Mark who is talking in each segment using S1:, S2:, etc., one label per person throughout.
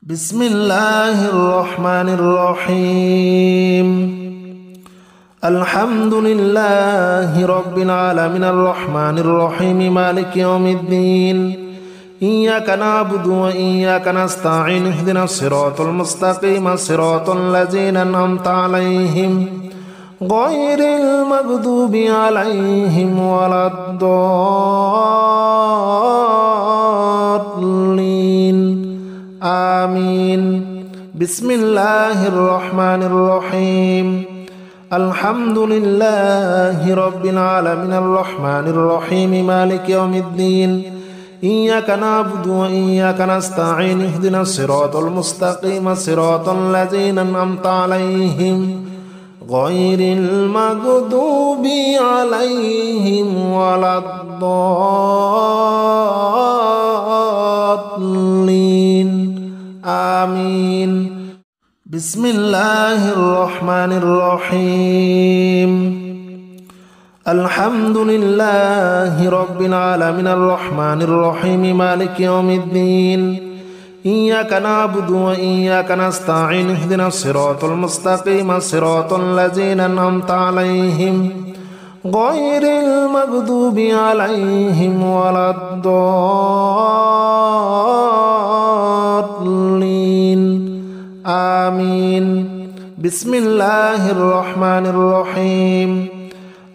S1: بسم الله الرحمن الرحيم. الحمد لله رب العالمين الرحمن الرحيم مالك يوم الدين. إياك نعبد وإياك نستعين اهدنا الصراط المستقيم صراط الذين أنعمت عليهم غير المغضوب عليهم ولا الضالين آمين. بسم الله الرحمن الرحيم. الحمد لله رب العالمين الرحمن الرحيم مالك يوم الدين. إياك نعبد وإياك نستعين اهدنا الصراط المستقيم صراط الذين أنعمت عليهم غير المغضوب عليهم ولا الضالين آمين. بسم الله الرحمن الرحيم. الحمد لله رب العالمين الرحمن الرحيم مالك يوم الدين. إياك نعبد وإياك نستعين اهدنا الصراط المستقيم صراط الذين أنعمت عليهم غير المغضوب عليهم ولا الضالين آمين. بسم الله الرحمن الرحيم.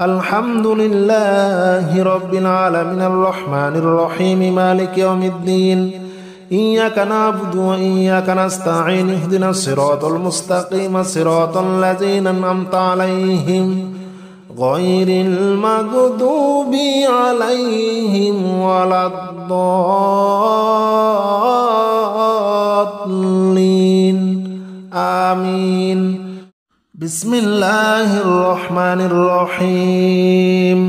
S1: الحمد لله رب العالمين الرحمن الرحيم مالك يوم الدين. إياك نعبد وإياك نستعين اهدنا الصراط المستقيم صراط الذين أنعمت عليهم غير المغضوب عليهم ولا الضالين آمين. بسم الله الرحمن الرحيم.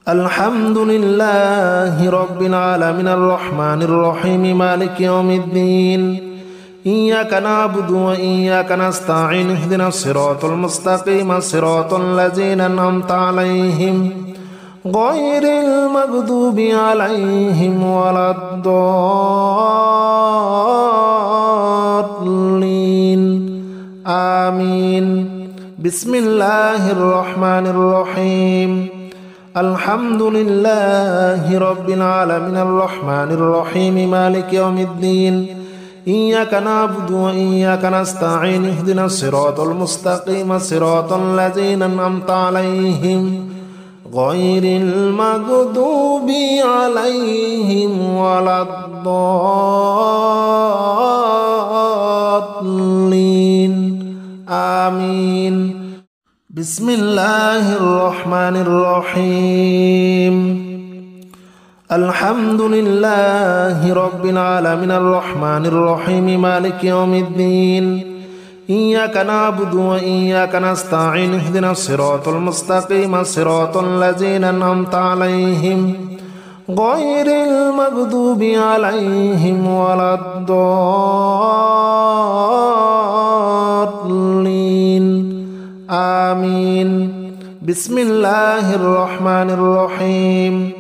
S1: الحمد لله رب العالمين الرحمن الرحيم مالك يوم الدين. إياك نعبد وإياك نستعين اهدنا الصراط المستقيم صراط الذين أنعمت عليهم غير المغضوب عليهم ولا الضالين آمين. بسم الله الرحمن الرحيم. الحمد لله رب العالمين الرحمن الرحيم مالك يوم الدين. إياك نعبد وإياك نستعين اهدنا الصراط المستقيم صراط الذين أنعمت عليهم غير المغضوب عليهم ولا الضالين آمين. بسم الله الرحمن الرحيم. الحمد لله رب العالمين الرحمن الرحيم مالك يوم الدين. إياك نعبد وإياك نستعين اهدنا الصراط المستقيم صراط الذين أنعمت عليهم غير المغضوب عليهم ولا الضالين آمين. بسم الله الرحمن الرحيم.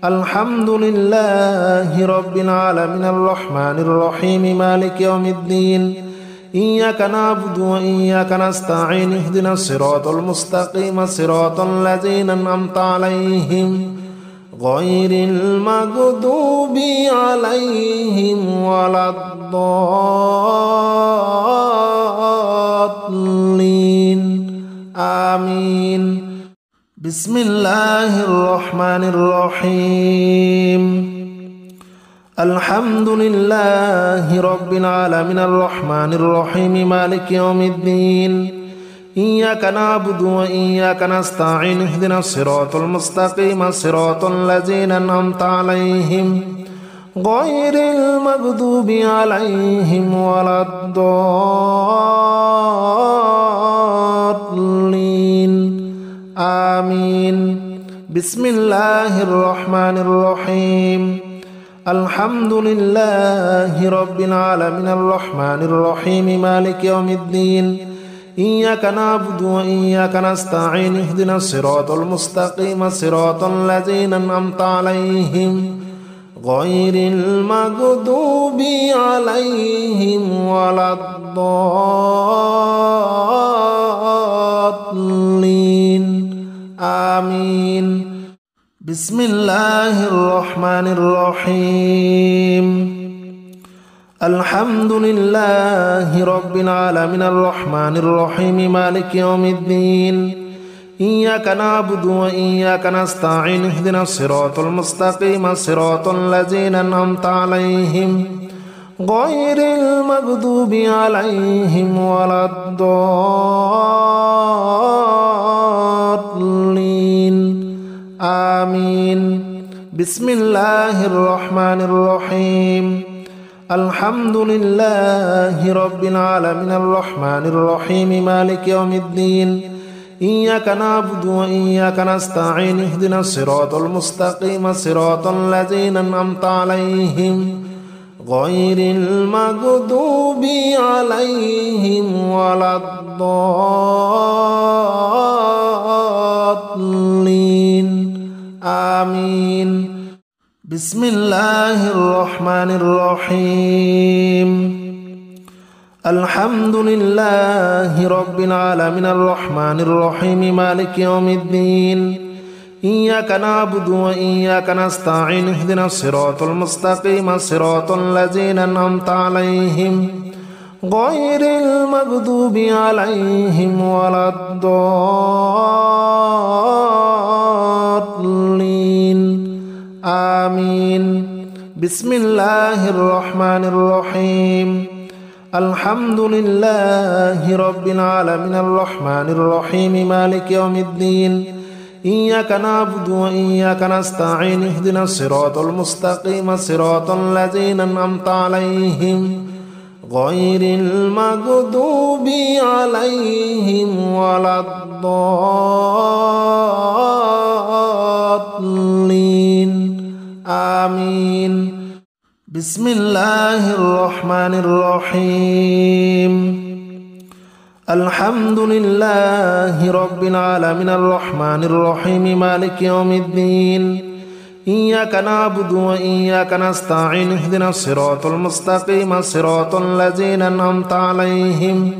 S1: الحمد لله رب العالمين الرحمن الرحيم مالك يوم الدين. إياك نعبد وإياك نستعين اهدنا الصراط المستقيم صراط الذين أنعمت عليهم غير المغضوب عليهم ولا الضالين آمين. بسم الله الرحمن الرحيم. الحمد لله رب العالمين الرحمن الرحيم مالك يوم الدين. إياك نعبد وإياك نستعين اهدنا الصراط المستقيم صراط الذين أنعمت عليهم غير المغضوب عليهم ولا الضالين آمين. بسم الله الرحمن الرحيم. الحمد لله رب العالمين الرحمن الرحيم مالك يوم الدين. إياك نعبد وإياك نستعين اهدنا الصراط المستقيم صراط الذين أنعمت عليهم غير المغضوب عليهم ولا الضالين آمين. بسم الله الرحمن الرحيم. الحمد لله رب العالمين الرحمن الرحيم مالك يوم الدين إياك نعبد وإياك نستعين اهدنا الصراط المستقيم صراط الذين أنعمت عليهم غير المغضوب عليهم ولا الضالين آمين. بسم الله الرحمن الرحيم. الحمد لله رب العالمين الرحمن الرحيم مالك يوم الدين إياك نعبد وإياك نستعين اهدنا الصراط المستقيم صراط الذين أنعمت عليهم غير المغضوب عليهم ولا الضالين آمين. بسم الله الرحمن الرحيم. الحمد لله رب العالمين الرحمن الرحيم مالك يوم الدين إياك نعبد وإياك نستعين اهدنا الصراط المستقيم صراط الذين أنعمت عليهم غير المغضوب عليهم ولا الضالين آمين. بسم الله الرحمن الرحيم. الحمد لله رب العالمين الرحمن الرحيم مالك يوم الدين إياك نعبد وإياك نستعين اهدنا الصراط المستقيم صراط الذين أنعمت عليهم غير المغضوب عليهم ولا الضالين آمين. بسم الله الرحمن الرحيم. الحمد لله رب العالمين الرحمن الرحيم مالك يوم الدين إياك نعبد وإياك نستعين اهدنا الصراط المستقيم صراط الذين أنعمت عليهم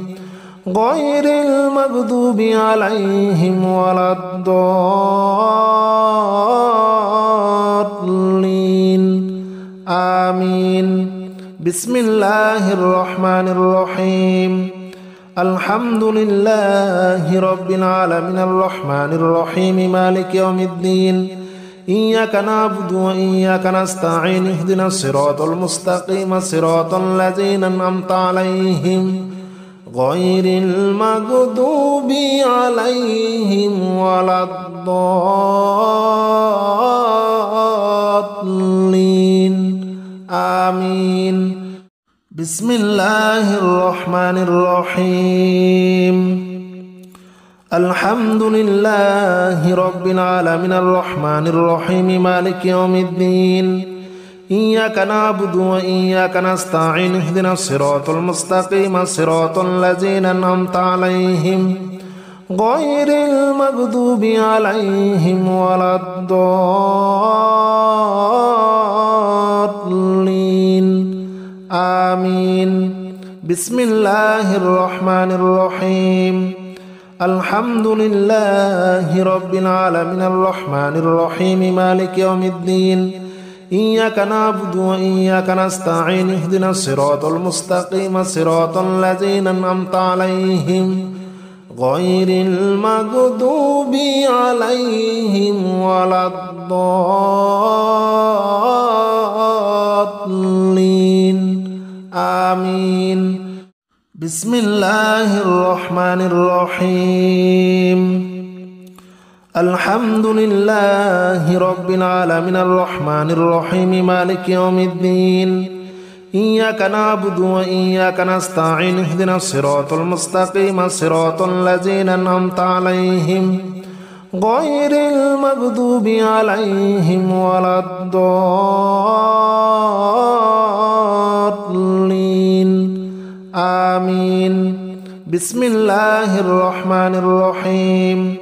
S1: غير المغضوب عليهم ولا الضالين آمين. بسم الله الرحمن الرحيم. الحمد لله رب العالمين الرحمن الرحيم مالك يوم الدين إياك نعبد وإياك نستعين اهدنا الصراط المستقيم صراط الذين أنعمت عليهم غير المغضوب عليهم ولا الضالين آمين. بسم الله الرحمن الرحيم. الحمد لله رب العالمين الرحمن الرحيم مالك يوم الدين إياك نعبد وإياك نستعين اهدنا الصراط المستقيم صراط الذين أنعمت عليهم غير المغضوب عليهم ولا الضالين آمين. بسم الله الرحمن الرحيم. الحمد لله رب العالمين الرحمن الرحيم مالك يوم الدين إياك نعبد وإياك نستعين اهدنا الصراط المستقيم صراط الذين أنعمت عليهم غير المغضوب عليهم ولا الضالين آمين. بسم الله الرحمن الرحيم. الحمد لله رب العالمين الرحمن الرحيم مالك يوم الدين إياك نعبد وإياك نستعين اهدنا الصراط المستقيم صراط الذين أنعمت عليهم غير المغضوب عليهم ولا الضالين آمين. بسم الله الرحمن الرحيم.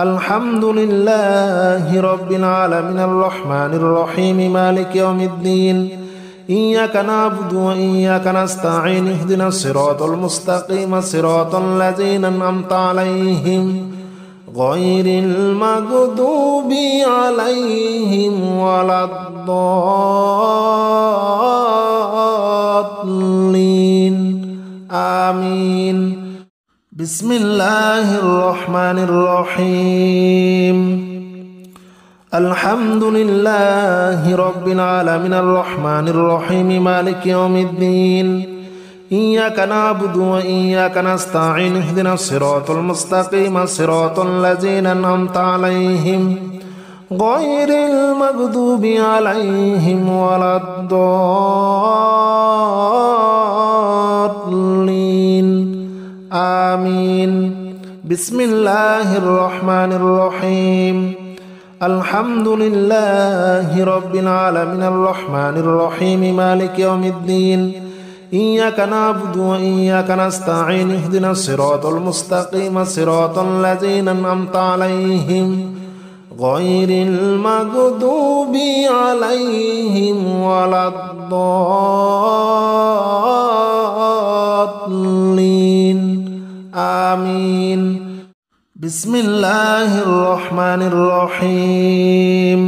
S1: الحمد لله رب العالمين الرحمن الرحيم مالك يوم الدين إياك نعبد وإياك نستعين اهدنا الصراط المستقيم صراط الذين أنعمت عليهم غير المغضوب عليهم ولا الضالين آمين. بسم الله الرحمن الرحيم. الحمد لله رب العالمين الرحمن الرحيم مالك يوم الدين إياك نعبد وإياك نستعين اهدنا الصراط المستقيم صراط الذين أنعمت عليهم غير المغضوب عليهم ولا الضالين آمين. بسم الله الرحمن الرحيم. الحمد لله رب العالمين الرحمن الرحيم مالك يوم الدين إياك نعبد وإياك نستعين اهدنا الصراط المستقيم صراط الذين أنعمت عليهم غير المغضوب عليهم ولا الضالين آمين. بسم الله الرحمن الرحيم.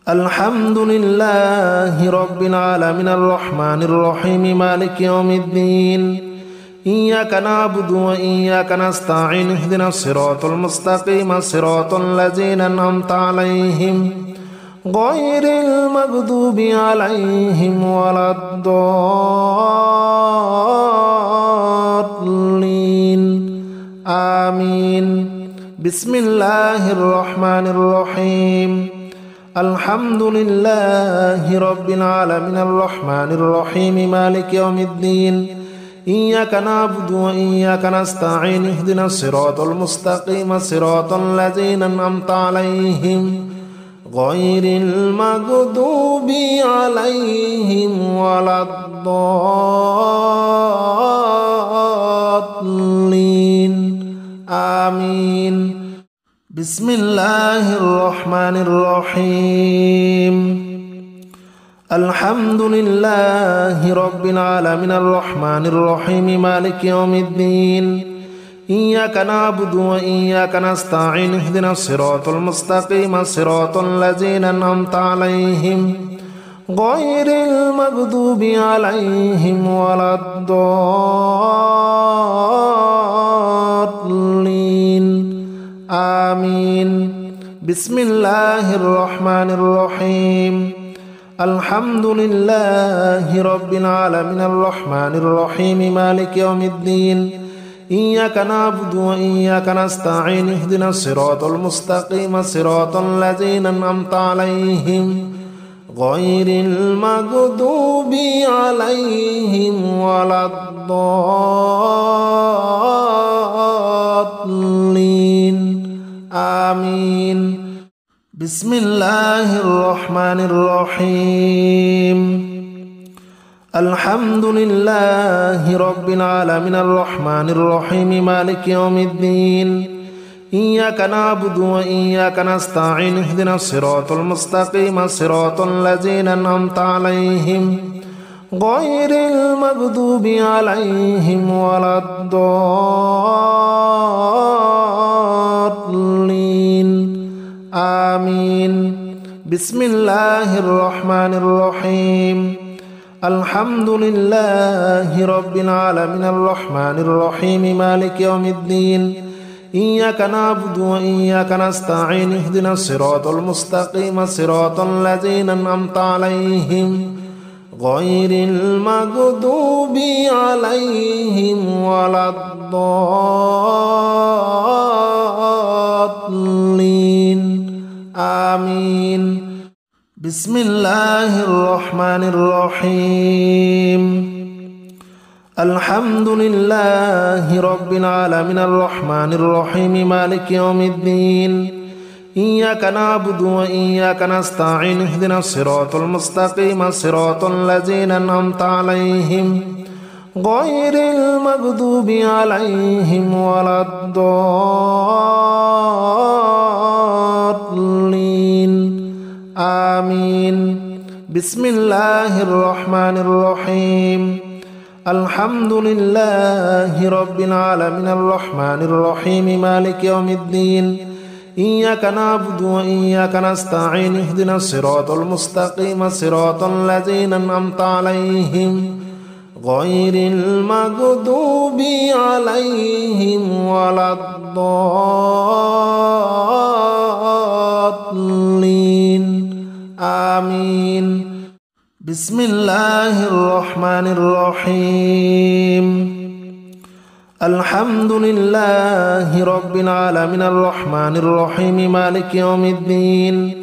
S1: الحمد لله رب العالمين الرحمن الرحيم مالك يوم الدين إياك نعبد وإياك نستعين اهدنا الصراط المستقيم صراط الذين أنعمت عليهم غير المغضوب عليهم ولا الضالين آمين. بسم الله الرحمن الرحيم. الحمد لله رب العالمين الرحمن الرحيم مالك يوم الدين إياك نعبد وإياك نستعين اهدنا الصراط المستقيم صراط الذين أنعمت عليهم غير المغضوب عليهم ولا الضالين آمين. بسم الله الرحمن الرحيم. الحمد لله رب العالمين الرحمن الرحيم مالك يوم الدين إياك نعبد وإياك نستعين اهدنا الصراط المستقيم صراط الذين أنعمت عليهم غير المغضوب عليهم ولا الضالين آمين. بسم الله الرحمن الرحيم. الحمد لله رب العالمين الرحمن الرحيم مالك يوم الدين إياك نعبد وإياك نستعين اهدنا الصراط المستقيم صراط الذين أنعمت عليهم غير المغضوب عليهم ولا الضالين آمين. بسم الله الرحمن الرحيم. الحمد لله رب العالمين الرحمن الرحيم مالك يوم الدين إياك نعبد وإياك نستعين اهدنا الصراط المستقيم صراط الذين أنعمت عليهم غير المغضوب عليهم ولا الضالين آمين. بسم الله الرحمن الرحيم. الحمد لله رب العالمين الرحمن الرحيم مالك يوم الدين إياك نعبد وإياك نستعين اهدنا الصراط المستقيم صراط الذين أنعمت عليهم غير المغضوب عليهم ولا الضالين آمين. بسم الله الرحمن الرحيم. الحمد لله رب العالمين الرحمن الرحيم مالك يوم الدين إياك نعبد وإياك نستعين اهدنا الصراط المستقيم صراط الذين أنعمت عليهم غير المغضوب عليهم ولا الضالين آمين. بسم الله الرحمن الرحيم. الحمد لله رب العالمين الرحمن الرحيم مالك يوم الدين. إياك نعبد وإياك نستعين اهدنا الصراط المستقيم صراط الذين أنعمت عليهم غير المغضوب عليهم ولا الضالين آمين. بسم الله الرحمن الرحيم. الحمد لله رب العالمين الرحمن الرحيم مالك يوم الدين.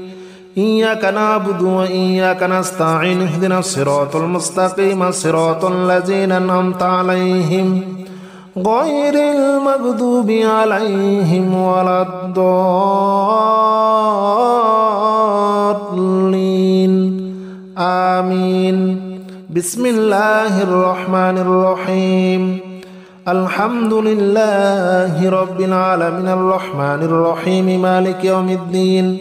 S1: إياك نعبد وإياك نستعين اهدنا الصراط المستقيم صراط الذين أنعمت عليهم غير المغضوب عليهم ولا الضالين آمين. بسم الله الرحمن الرحيم. الحمد لله رب العالمين الرحمن الرحيم مالك يوم الدين.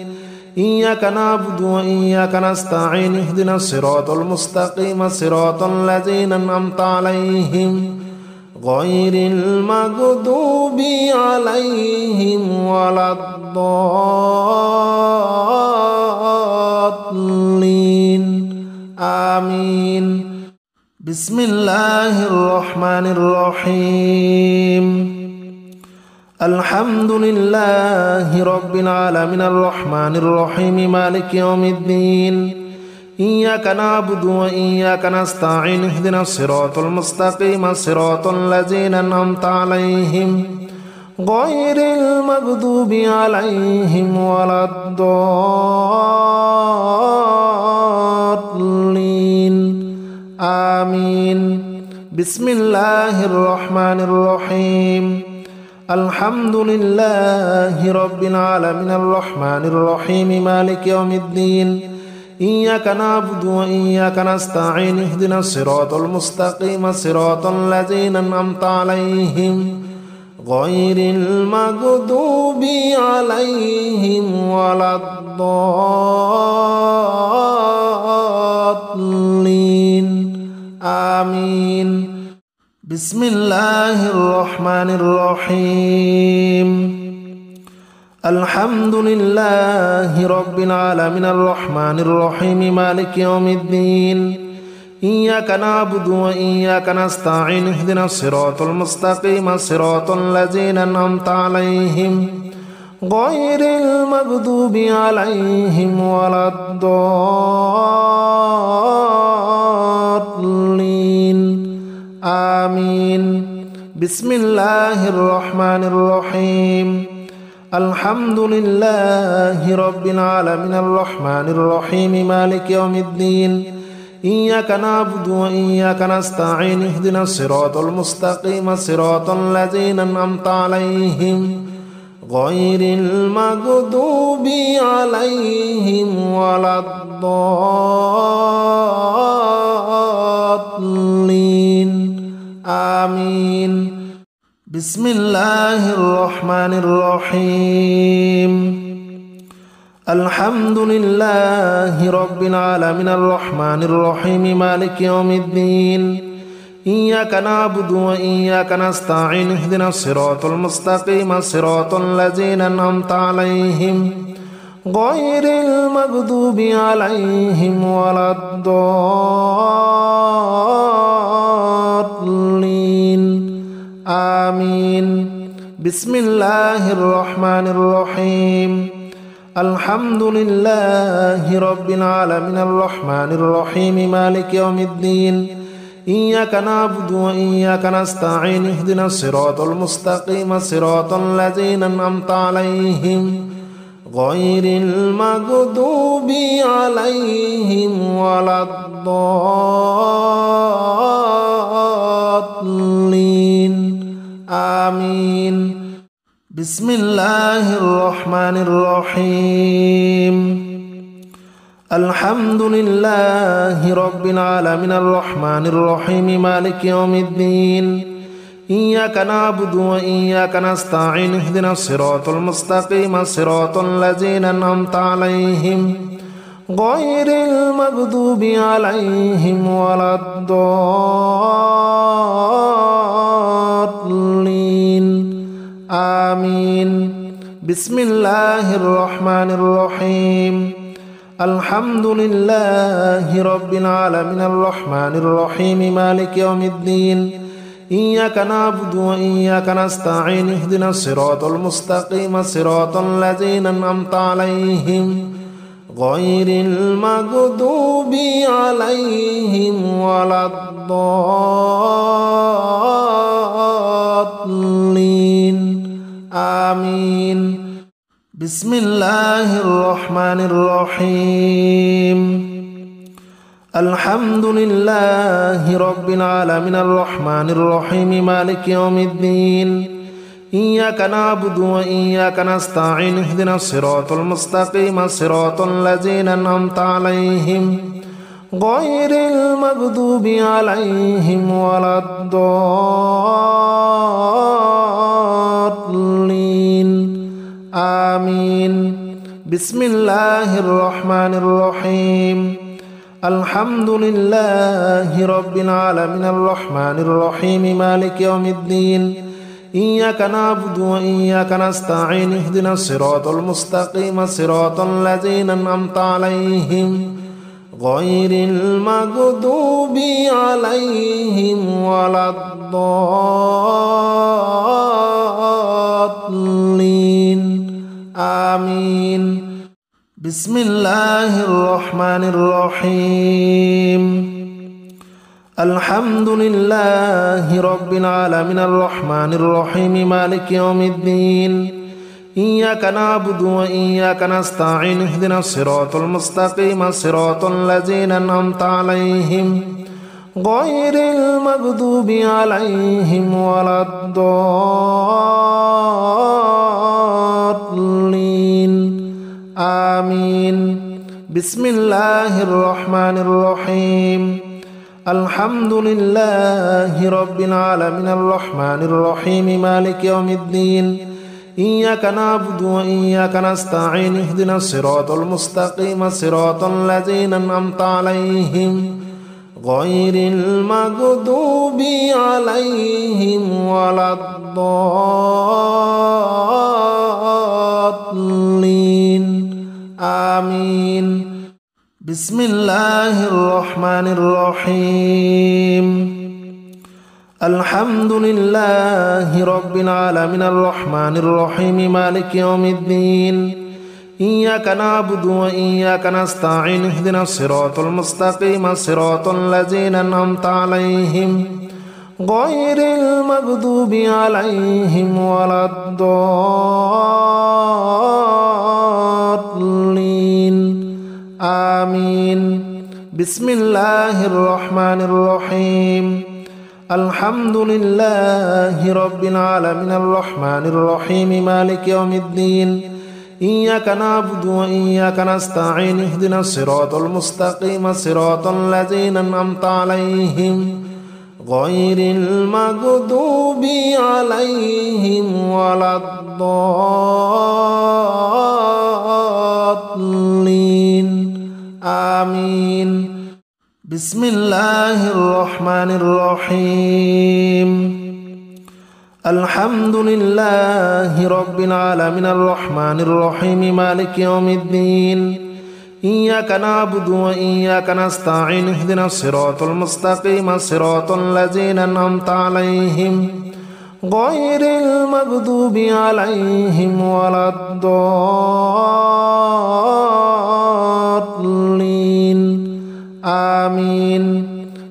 S1: إياك نعبد وإياك نستعين اهدنا الصراط المستقيم صراط الذين أنعمت عليهم غير المغضوب عليهم ولا الضالين آمين. بسم الله الرحمن الرحيم. الحمد لله رب العالمين الرحمن الرحيم مالك يوم الدين. إياك نعبد وإياك نستعين اهدنا الصراط المستقيم صراط الذين أنعمت عليهم غير المغضوب عليهم ولا الضالين آمين. بسم الله الرحمن الرحيم. الحمد لله رب العالمين الرحمن الرحيم مالك يوم الدين. إياك نعبد وإياك نستعين اهدنا الصراط المستقيم صراط الذين أنعمت عليهم غير المغضوب عليهم ولا الضالين آمين. بسم الله الرحمن الرحيم. الحمد لله رب العالمين الرحمن الرحيم مالك يوم الدين. إياك نعبد وإياك نستعين اهدنا الصراط المستقيم صراط الذين أنعمت عليهم غير المغضوب عليهم ولا الضالين آمين. بسم الله الرحمن الرحيم. الحمد لله رب العالمين الرحمن الرحيم مالك يوم الدين. إياك نعبد وإياك نستعين اهدنا الصراط المستقيم صراط الذين أنعمت عليهم غير المغضوب عليهم ولا الضالين آمين. بسم الله الرحمن الرحيم. الحمد لله رب العالمين الرحمن الرحيم مالك يوم الدين. إياك نعبد وإياك نستعين اهدنا الصراط المستقيم صراط الذين أنعمت عليهم غير المغضوب عليهم ولا الضالين آمين. بسم الله الرحمن الرحيم. الحمد لله رب العالمين الرحمن الرحيم مالك يوم الدين. إياك نعبد وإياك نستعين اهدنا الصراط المستقيم صراط الذين أنعمت عليهم غير المغضوب عليهم ولا الضالين آمين. بسم الله الرحمن الرحيم. الحمد لله رب العالمين الرحمن الرحيم مالك يوم الدين إياك نعبد وإياك نستعين اهدنا الصراط المستقيم صراط الذين أنعمت عليهم غير المغضوب عليهم ولا الضالين آمين. بسم الله الرحمن الرحيم. الحمد لله رب العالمين الرحمن الرحيم مالك يوم الدين إياك نعبد وإياك نستعين اهدنا الصراط المستقيم صراط الذين أنعمت عليهم غير المغضوب عليهم ولا الضالين آمين. بسم الله الرحمن الرحيم. الحمد لله رب العالمين الرحمن الرحيم مالك يوم الدين إياك نعبد وإياك نستعين اهدنا الصراط المستقيم صراط الذين أنعمت عليهم غير المغضوب عليهم ولا الضالين آمين. بسم الله الرحمن الرحيم. الحمد لله رب العالمين الرحمن الرحيم مالك يوم الدين إياك نعبد وإياك نستعين اهدنا الصراط المستقيم صراط الذين أنعمت عليهم غير المغضوب عليهم ولا الضالين آمين. بسم الله الرحمن الرحيم. الحمد لله رب العالمين الرحمن الرحيم مالك يوم الدين إياك نعبد وإياك نستعين اهدنا الصراط المستقيم صراط الذين أنعمت عليهم غير المغضوب عليهم ولا الضالين آمين. بسم الله الرحمن الرحيم. الحمد لله رب العالمين الرحمن الرحيم مالك يوم الدين إياك نعبد وإياك نستعين اهدنا الصراط المستقيم صراط الذين أنعمت عليهم غير المغضوب عليهم ولا الضالين آمين. بسم الله الرحمن الرحيم. الحمد لله رب العالمين الرحمن الرحيم مالك يوم الدين إياك نعبد وإياك نستعين اهدنا الصراط المستقيم صراط الذين أنعمت عليهم غير المغضوب عليهم ولا الضالين آمين. بسم الله الرحمن الرحيم. الحمد لله رب العالمين الرحمن الرحيم مالك يوم الدين إياك نعبد وإياك نستعين اهدنا الصراط المستقيم صراط الذين أنعمت عليهم غير المغضوب عليهم ولا الضالين آمين. بسم الله الرحمن الرحيم. الحمد لله رب العالمين الرحمن الرحيم مالك يوم الدين إياك نعبد وإياك نستعين اهدنا الصراط المستقيم صراط الذين أنعمت عليهم غير المغضوب عليهم ولا الضالين آمين.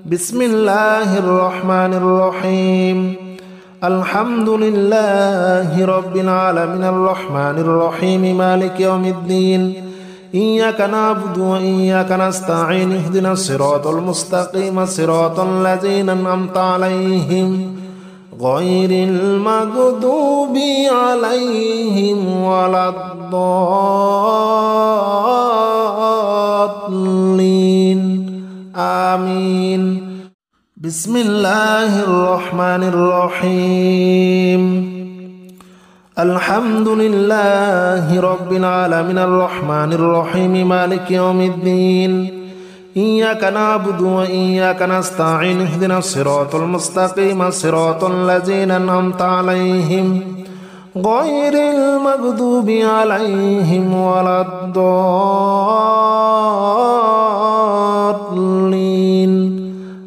S1: بسم الله الرحمن الرحيم. الحمد لله رب العالمين الرحمن الرحيم مالك يوم الدين إياك نعبد وإياك نستعين اهدنا الصراط المستقيم صراط الذين أنعمت عليهم غير المغضوب عليهم ولا الضالين الضالين آمين بسم الله الرحمن الرحيم الحمد لله رب العالمين الرحمن الرحيم مالك يوم الدين إياك نعبد وإياك نستعين اهدنا الصراط المستقيم صراط الذين أنعمت عليهم غير المغضوب عليهم ولا الضالين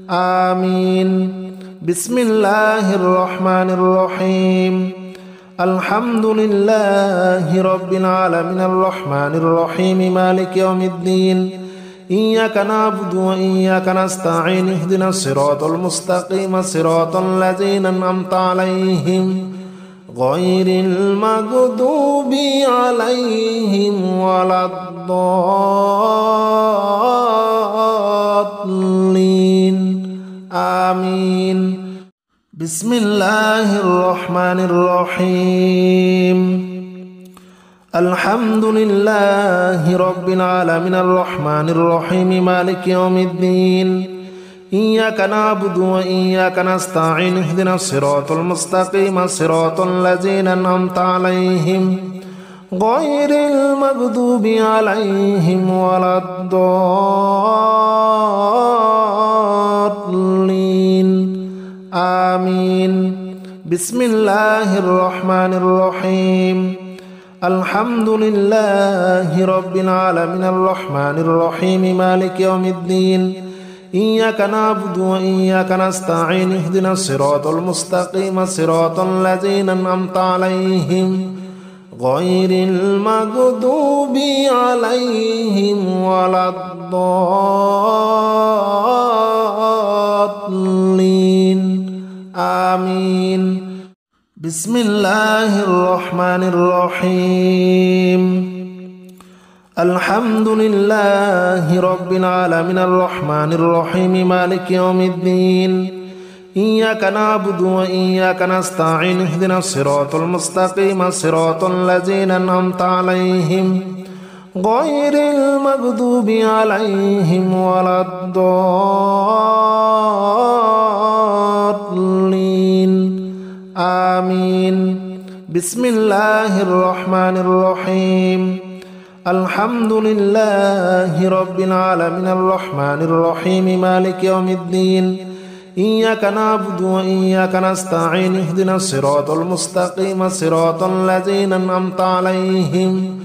S1: آمين بسم الله الرحمن الرحيم الحمد لله رب العالمين الرحمن الرحيم مالك يوم الدين إياك نعبد وإياك نستعين اهدنا الصراط المستقيم صراط الذين أنعمت عليهم غير المغضوب عليهم ولا الضالين آمين بسم الله الرحمن الرحيم الحمد لله رب العالمين الرحمن الرحيم مالك يوم الدين إياك نعبد وإياك نستعين اهدنا الصراط المستقيم صراط الذين أنعمت عليهم غير المغضوب عليهم ولا الضالين آمين بسم الله الرحمن الرحيم الحمد لله رب العالمين الرحمن الرحيم مالك يوم الدين إياك نعبد وإياك نستعين اهدنا الصراط المستقيم صراط الذين أنعمت عليهم غير المغضوب عليهم ولا الضالين آمين بسم الله الرحمن الرحيم الحمد لله رب العالمين الرحمن الرحيم مالك يوم الدين إياك نعبد وإياك نستعين اهدنا الصراط المستقيم صراط الذين أنعمت عليهم غير المغضوب عليهم ولا الضالين آمين بسم الله الرحمن الرحيم الحمد لله رب العالمين الرحمن الرحيم مالك يوم الدين إياك نعبد وإياك نستعين اهدنا الصراط المستقيم صراط الذين أنعمت عليهم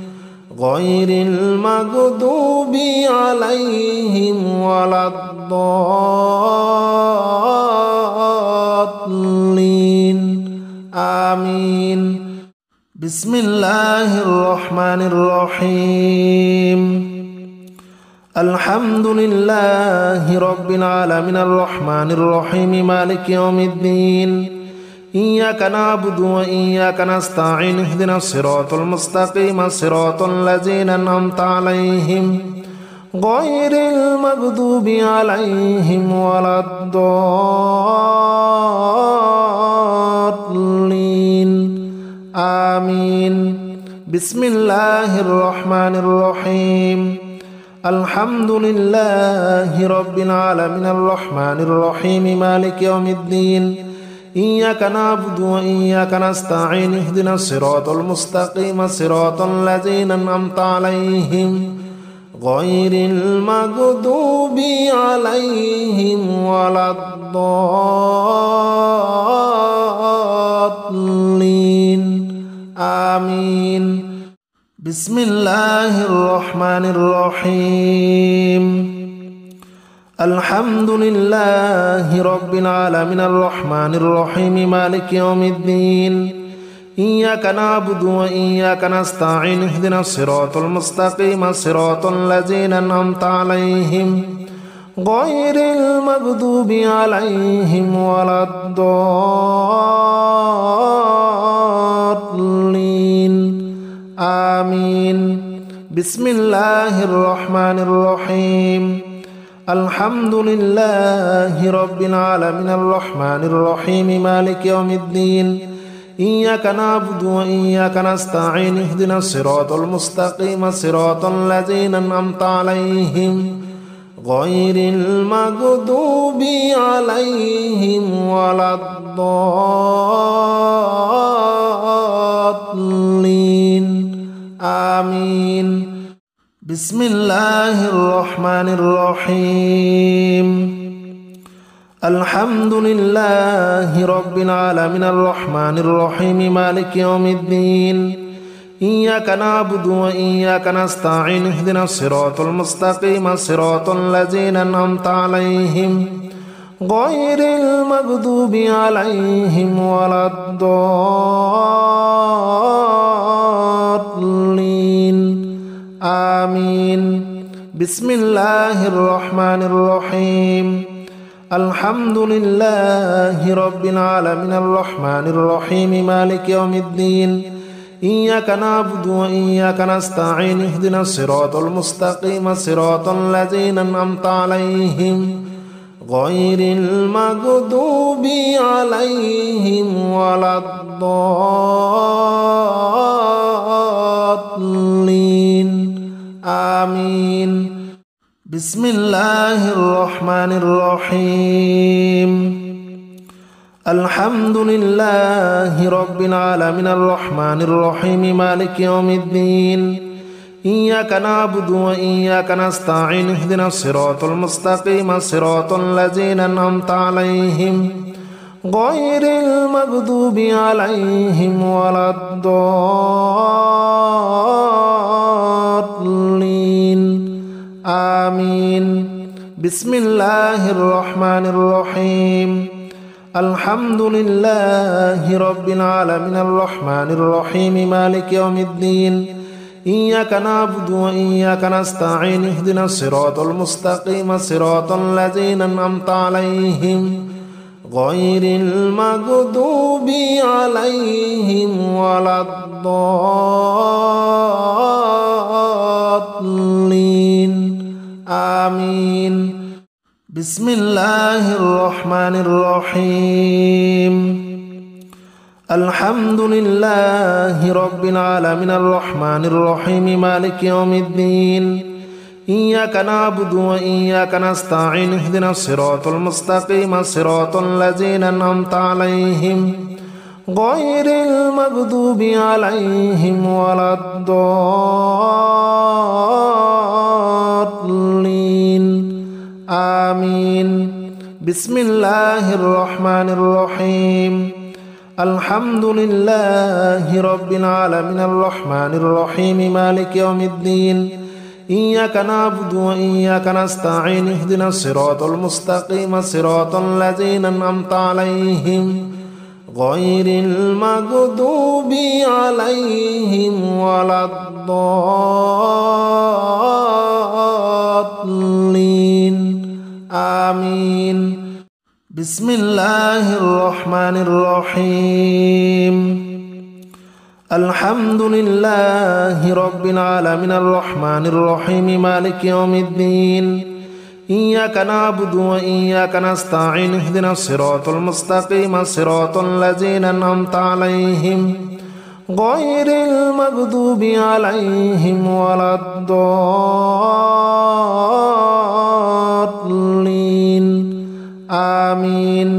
S1: غير المغضوب عليهم ولا الضالين آمين بسم الله الرحمن الرحيم الحمد لله رب العالمين الرحمن الرحيم مالك يوم الدين إياك نعبد وإياك نستعين اهدنا الصراط المستقيم صراط الذين أنعمت عليهم غير المغضوب عليهم ولا الضالين آمين بسم الله الرحمن الرحيم الحمد لله رب العالمين الرحمن الرحيم مالك يوم الدين إياك نعبد وإياك نستعين اهدنا الصراط المستقيم صراط الذين أنعمت عليهم غير المغضوب عليهم ولا الضالين آمين بسم الله الرحمن الرحيم الحمد لله رب العالمين الرحمن الرحيم مالك يوم الدين إياك نعبد وإياك نستعين اهدنا الصراط المستقيم صراط الذين أنعمت عليهم غير المغضوب عليهم ولا الضالين آمين بسم الله الرحمن الرحيم الحمد لله رب العالمين الرحمن الرحيم مالك يوم الدين إياك نعبد وإياك نستعين اهدنا الصراط المستقيم صراط الذين أنعمت عليهم غير المغضوب عليهم ولا الضالين آمين. بسم الله الرحمن الرحيم. الحمد لله رب العالمين الرحمن الرحيم مالك يوم الدين. إياك نعبد وإياك نستعين اهدنا الصراط المستقيم صراط الذين أنعمت عليهم غير المغضوب عليهم ولا الضالين آمين. بسم الله الرحمن الرحيم. الحمد لله رب العالمين الرحمن الرحيم مالك يوم الدين. إياك نعبد وإياك نستعين اهدنا الصراط المستقيم صراط الذين أنعمت عليهم غير المغضوب عليهم ولا الضالين آمين. بسم الله الرحمن الرحيم. الحمد لله رب العالمين الرحمن الرحيم مالك يوم الدين. إياك نعبد وإياك نستعين اهدنا الصراط المستقيم صراط الذين أنعمت عليهم غير المغضوب عليهم ولا الضالين آمين. بسم الله الرحمن الرحيم. الحمد لله رب العالمين الرحمن الرحيم مالك يوم الدين. إياك نعبد وإياك نستعين اهدنا الصراط المستقيم صراط الذين أنعمت عليهم غير المغضوب عليهم ولا الضالين آمين. بسم الله الرحمن الرحيم. الحمد لله رب العالمين الرحمن الرحيم مالك يوم الدين. إياك نعبد وإياك نستعين اهدنا الصراط المستقيم صراط الذين أنعمت عليهم غير المغضوب عليهم ولا الضالين آمين. بسم الله الرحمن الرحيم. الحمد لله رب العالمين الرحمن الرحيم مالك يوم الدين. إياك نعبد وإياك نستعين اهدنا الصراط المستقيم صراط الذين أنعمت عليهم غير المغضوب عليهم ولا الضالين آمين. بسم الله الرحمن الرحيم. الحمد لله رب العالمين الرحمن الرحيم مالك يوم الدين. إياك نعبد وإياك نستعين اهدنا الصراط المستقيم صراط الذين أنعمت عليهم غير المغضوب عليهم ولا الضالين آمين.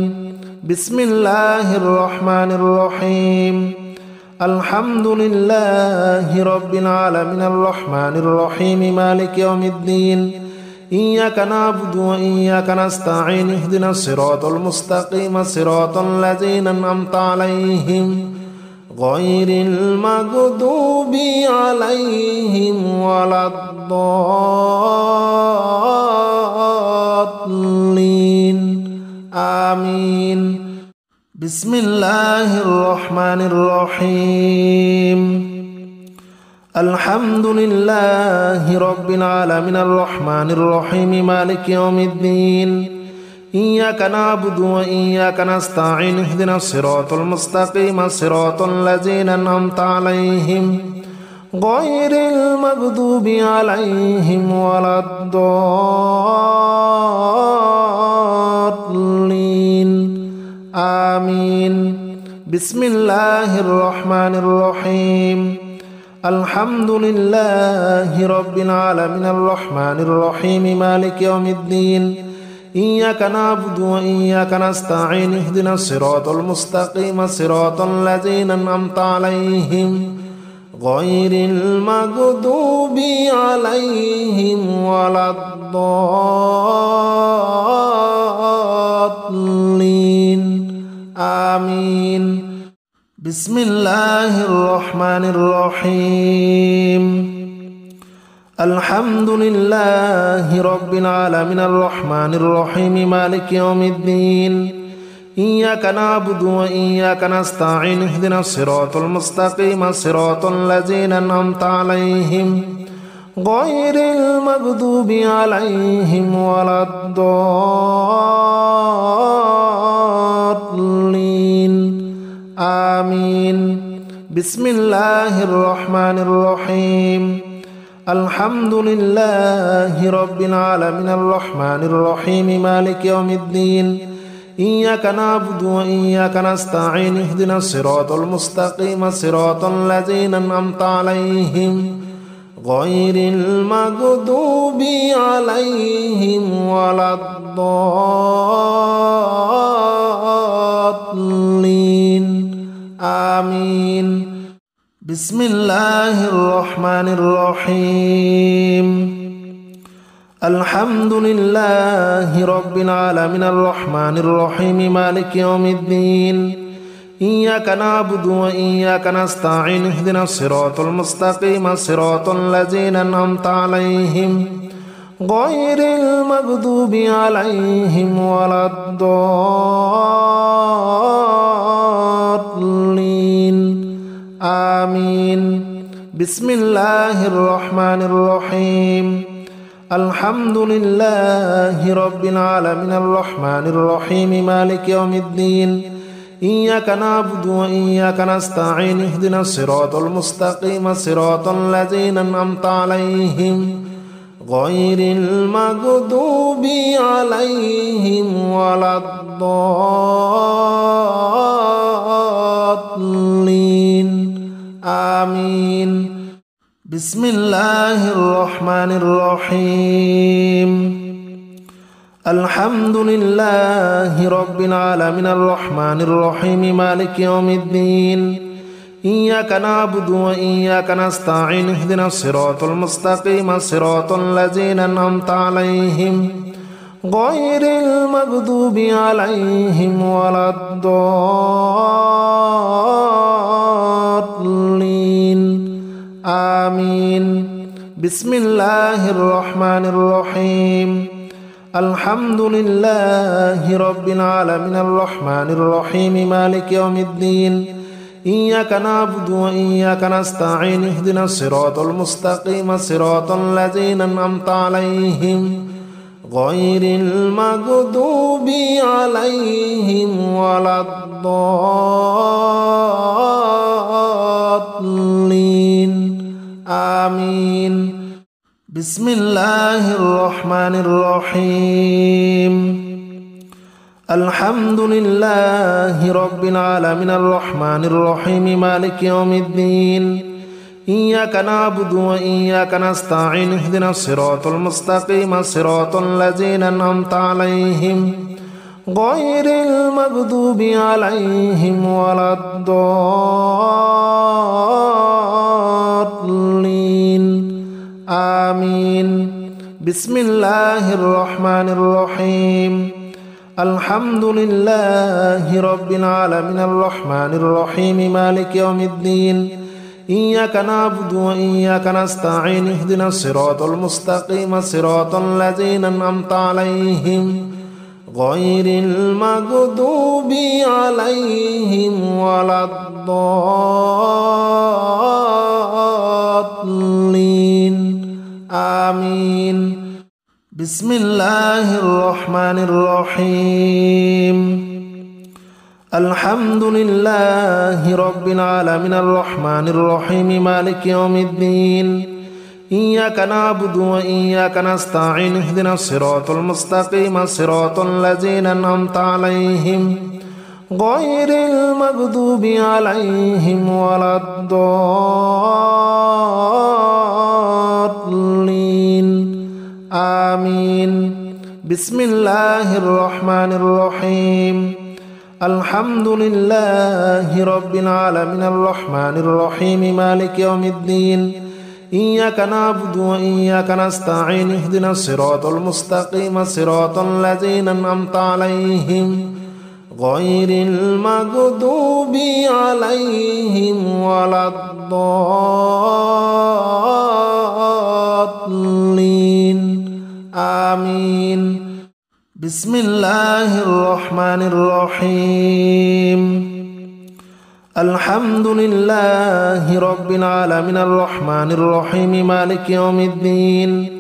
S1: بسم الله الرحمن الرحيم. الحمد لله رب العالمين الرحمن الرحيم مالك يوم الدين. إياك نعبد وإياك نستعين اهدنا الصراط المستقيم صراط الذين أنعمت عليهم غير المغضوب عليهم ولا الضالين آمين. بسم الله الرحمن الرحيم. الحمد لله رب العالمين الرحمن الرحيم مالك يوم الدين. إياك نعبد وإياك نستعين اهدنا الصراط المستقيم صراط الذين أنعمت عليهم غير المغضوب عليهم ولا الضالين آمين. بسم الله الرحمن الرحيم الحمد لله رب العالمين الرحمن الرحيم مالك يوم الدين إياك نعبد وإياك نستعين اهدنا الصراط المستقيم صراط الذين أنعمت عليهم غير المغضوب عليهم ولا الضالين آمين. بسم الله الرحمن الرحيم الحمد لله رب العالمين الرحمن الرحيم مالك يوم الدين إياك نعبد وإياك نستعين اهدنا الصراط المستقيم صراط الذين أنعمت عليهم غير المغضوب عليهم ولا الضالين آمين. بسم الله الرحمن الرحيم الحمد لله رب العالمين الرحمن الرحيم مالك يوم الدين إياك نعبد وإياك نستعين اهدنا الصراط المستقيم صراط الذين أنعمت عليهم غير المغضوب عليهم ولا الضالين آمين. بسم الله الرحمن الرحيم الحمد لله رب العالمين الرحمن الرحيم مالك يوم الدين إياك نعبد وإياك نستعين اهدنا الصراط المستقيم صراط الذين أنعمت عليهم غير المغضوب عليهم ولا الضالين آمين. بسم الله الرحمن الرحيم الحمد لله رب العالمين الرحمن الرحيم مالك يوم الدين إياك نعبد وإياك نستعين اهدنا الصراط المستقيم صراط الذين أنعمت عليهم غير المغضوب عليهم ولا الضالين آمين. بسم الله الرحمن الرحيم الحمد لله رب العالمين الرحمن الرحيم مالك يوم الدين إياك نعبد وإياك نستعين اهدنا الصراط المستقيم صراط الذين أنعمت عليهم غير المغضوب عليهم ولا الضالين آمين. بسم الله الرحمن الرحيم الحمد لله رب العالمين الرحمن الرحيم مالك يوم الدين إياك نعبد وإياك نستعين اهدنا الصراط المستقيم صراط الذين أنعمت عليهم غير المغضوب عليهم ولا الضالين آمين. بسم الله الرحمن الرحيم الحمد لله رب العالمين الرحمن الرحيم مالك يوم الدين إياك نعبد وإياك نستعين اهدنا الصراط المستقيم صراط الذين أنعمت عليهم غير المغضوب عليهم ولا الضالين آمين. بسم الله الرحمن الرحيم الحمد لله رب العالمين الرحمن الرحيم مالك يوم الدين إياك نعبد وإياك نستعين اهدنا الصراط المستقيم صراط الذين أنعمت عليهم غير المغضوب عليهم ولا الضالين آمين. بسم الله الرحمن الرحيم الحمد لله رب العالمين الرحمن الرحيم مالك يوم الدين إياك نعبد وإياك نستعين اهدنا الصراط المستقيم صراط الذين أنعمت عليهم غير المغضوب عليهم ولا الضالين آمين. بسم الله الرحمن الرحيم. الحمد لله رب العالمين الرحمن الرحيم مالك يوم الدين. إياك نعبد وإياك نستعين اهدنا الصراط المستقيم صراط الذين أنعمت عليهم غير المغضوب عليهم ولا الضالين آمين. بسم الله الرحمن الرحيم. الحمد لله رب العالمين الرحمن الرحيم مالك يوم الدين.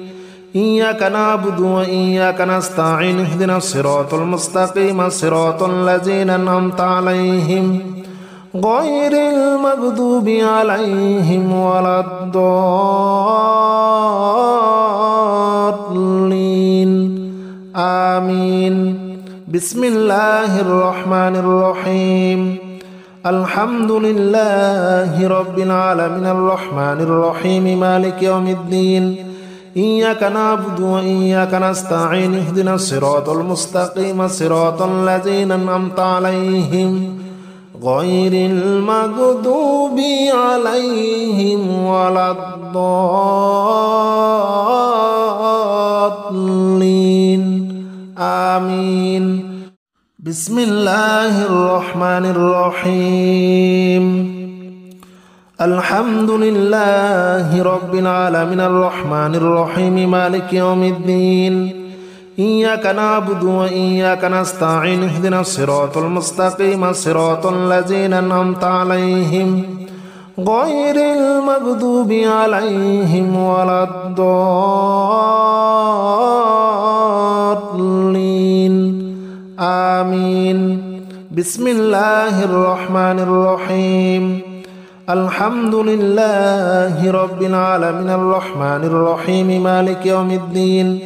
S1: إياك نعبد وإياك نستعين اهدنا الصراط المستقيم صراط الذين أنعمت عليهم غير المغضوب عليهم ولا الضالين آمين. بسم الله الرحمن الرحيم. الحمد لله رب العالمين الرحمن الرحيم مالك يوم الدين. إياك نعبد وإياك نستعين اهدنا الصراط المستقيم صراط الذين أنعمت عليهم غير المغضوب عليهم ولا الضالين آمين. بسم الله الرحمن الرحيم. الحمد لله رب العالمين الرحمن الرحيم مالك يوم الدين. إياك نعبد وإياك نستعين اهدنا الصراط المستقيم صراط الذين أنعمت عليهم غير المغضوب عليهم ولا الضالين آمين. بسم الله الرحمن الرحيم. الحمد لله رب العالمين الرحمن الرحيم مالك يوم الدين.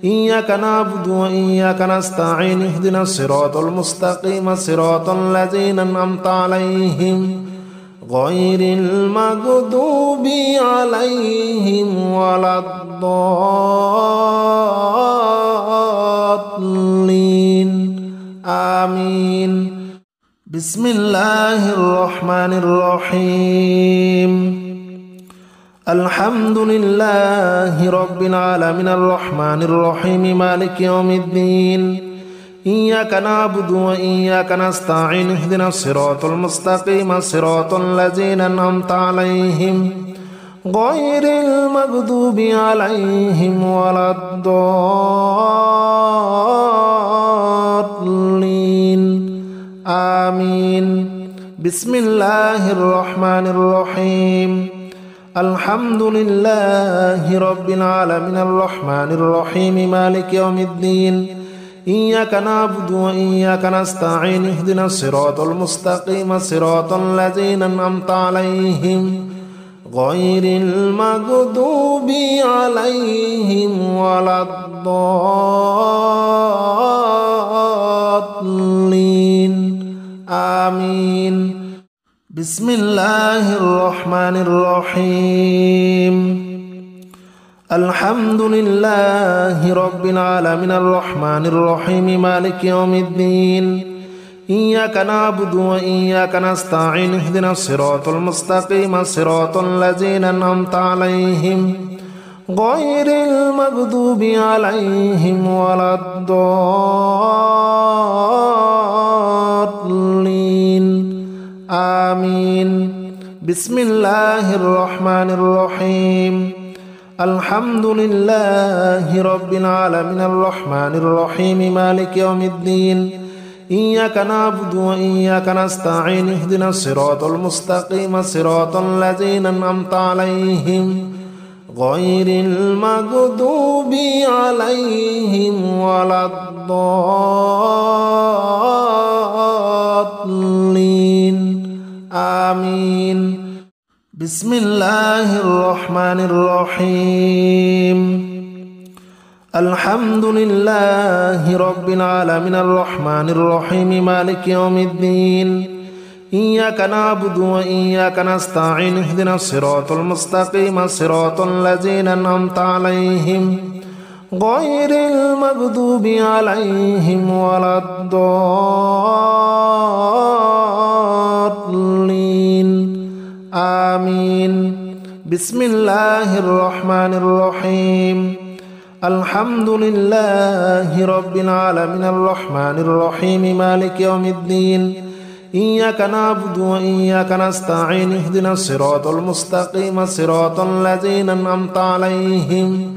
S1: إياك نعبد وإياك نستعين اهدنا الصراط المستقيم صراط الذين أنعمت عليهم غير المغضوب عليهم ولا الضالين آمين. بسم الله الرحمن الرحيم. الحمد لله رب العالمين الرحمن الرحيم مالك يوم الدين. إياك نعبد وإياك نستعين اهدنا الصراط المستقيم صراط الذين أنعمت عليهم غير المغضوب عليهم ولا الضالين آمين. بسم الله الرحمن الرحيم. الحمد لله رب العالمين الرحمن الرحيم مالك يوم الدين. إياك نعبد وإياك نستعين اهدنا الصراط المستقيم صراط الذين أنعمت عليهم غير المغضوب عليهم ولا الضالين آمين. بسم الله الرحمن الرحيم. الحمد لله رب العالمين الرحمن الرحيم مالك يوم الدين. إياك نعبد وإياك نستعين اهدنا الصراط المستقيم صراط الذين أنعمت عليهم غير المغضوب عليهم ولا الضالين آمين. بسم الله الرحمن الرحيم. الحمد لله رب العالمين الرحمن الرحيم مالك يوم الدين. إياك نعبد وإياك نستعين اهدنا الصراط المستقيم صراط الذين أنعمت عليهم غير المغضوب عليهم ولا الضالين آمين. بسم الله الرحمن الرحيم. الحمد لله رب العالمين الرحمن الرحيم مالك يوم الدين إياك نعبد وإياك نستعين اهدنا الصراط المستقيم صراط الذين أنعمت عليهم غير المغضوب عليهم ولا الضالين آمين. بسم الله الرحمن الرحيم. الحمد لله رب العالمين الرحمن الرحيم مالك يوم الدين إياك نعبد وإياك نستعين اهدنا الصراط المستقيم صراط الذين أنعمت عليهم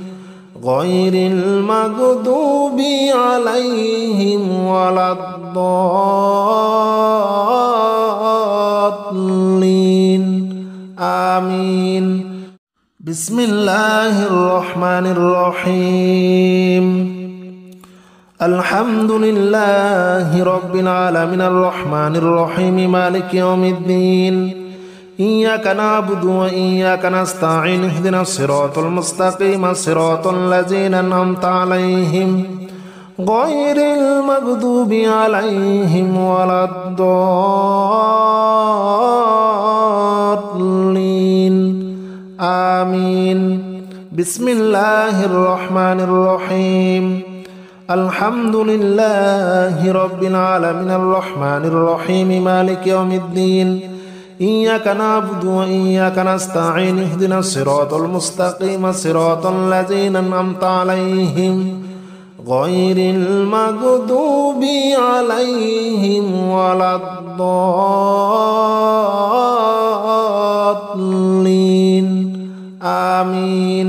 S1: غير المغضوب عليهم ولا الضالين آمين. بسم الله الرحمن الرحيم. الحمد لله رب العالمين الرحمن الرحيم مالك يوم الدين إياك نعبد وإياك نستعين اهدنا الصراط المستقيم صراط الذين أنعمت عليهم غير المغضوب عليهم ولا الضالين آمين. بسم الله الرحمن الرحيم. الحمد لله رب العالمين الرحمن الرحيم مالك يوم الدين إياك نعبد وإياك نستعين اهدنا الصراط المستقيم صراط الذين أنعمت عليهم غير المغضوب عليهم ولا الضالين آمين.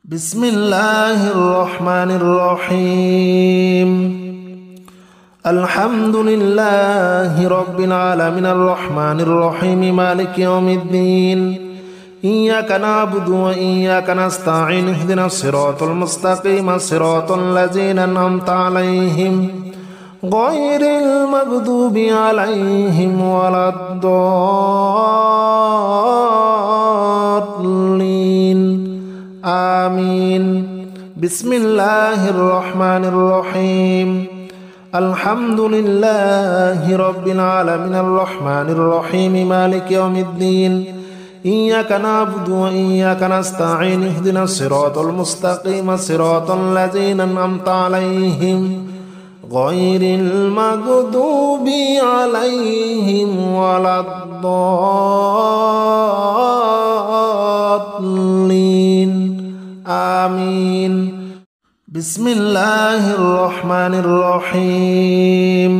S1: بسم الله الرحمن الرحيم. الحمد لله رب العالمين الرحمن الرحيم مالك يوم الدين إياك نعبد وإياك نستعين اهدنا الصراط المستقيم صراط الذين أنعمت عليهم غير المغضوب عليهم ولا الضالين آمين. بسم الله الرحمن الرحيم. الحمد لله رب العالمين الرحمن الرحيم مالك يوم الدين إياك نعبد وإياك نستعين اهدنا الصراط المستقيم صراط الذين أنعمت عليهم غير المغضوب عليهم ولا الضالين آمين. بسم الله الرحمن الرحيم.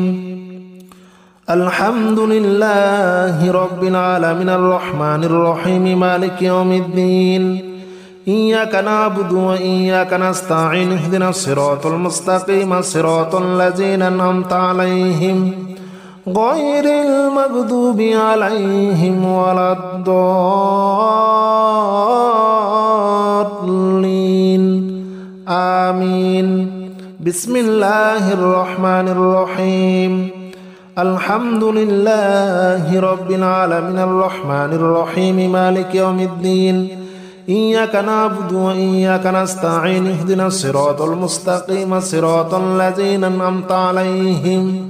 S1: الحمد لله رب العالمين الرحمن الرحيم مالك يوم الدين إياك نعبد وإياك نستعين اهدنا الصراط المستقيم صراط الذين أنعمت عليهم غير المغضوب عليهم ولا الضالين آمين. بسم الله الرحمن الرحيم. الحمد لله رب العالمين الرحمن الرحيم مالك يوم الدين إياك نعبد وإياك نستعين اهدنا الصراط المستقيم صراط الذين أنعمت عليهم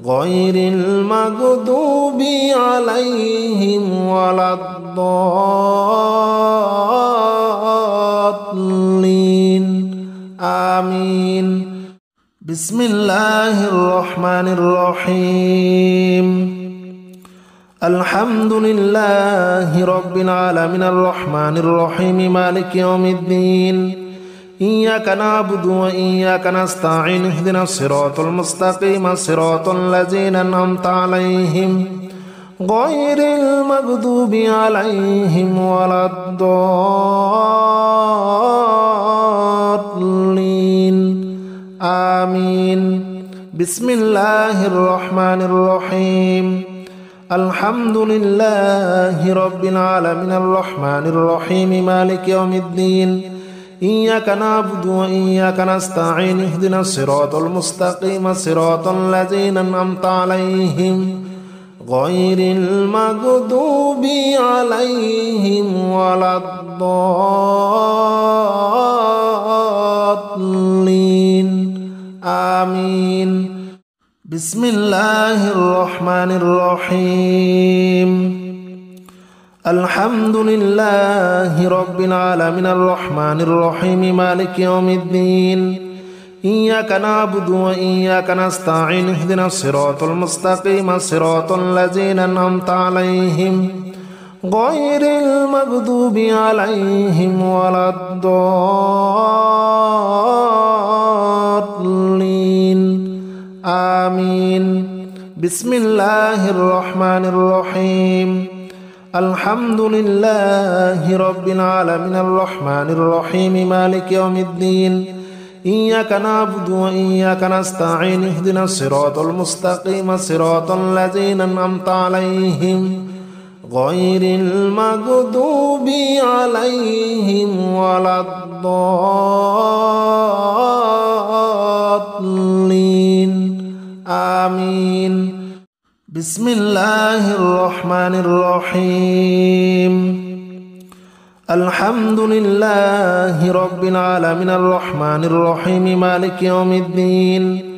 S1: غير المغضوب عليهم ولا الضالين آمين. بسم الله الرحمن الرحيم. الحمد لله رب العالمين الرحمن الرحيم مالك يوم الدين إياك نعبد وإياك نستعين اهدنا الصراط المستقيم صراط الذين أنعمت عليهم غير المغضوب عليهم ولا الضالين آمين. بسم الله الرحمن الرحيم. الحمد لله رب العالمين الرحمن الرحيم مالك يوم الدين إياك نعبد وإياك نستعين اهدنا الصراط المستقيم صراط الذين أنعمت عليهم غير المغضوب عليهم ولا الضالين الضالين آمين بسم الله الرحمن الرحيم الحمد لله رب العالمين الرحمن الرحيم مالك يوم الدين إياك نعبد وإياك نستعين اهدنا الصراط المستقيم صراط الذين أنعمت عليهم غير المغضوب عليهم ولا الضالين آمين بسم الله الرحمن الرحيم الحمد لله رب العالمين الرحمن الرحيم مالك يوم الدين إياك نعبد وإياك نستعين اهدنا الصراط المستقيم صراط الذين أنعمت عليهم غير المغضوب عليهم ولا الضالين آمين بسم الله الرحمن الرحيم الحمد لله رب العالمين الرحمن الرحيم مالك يوم الدين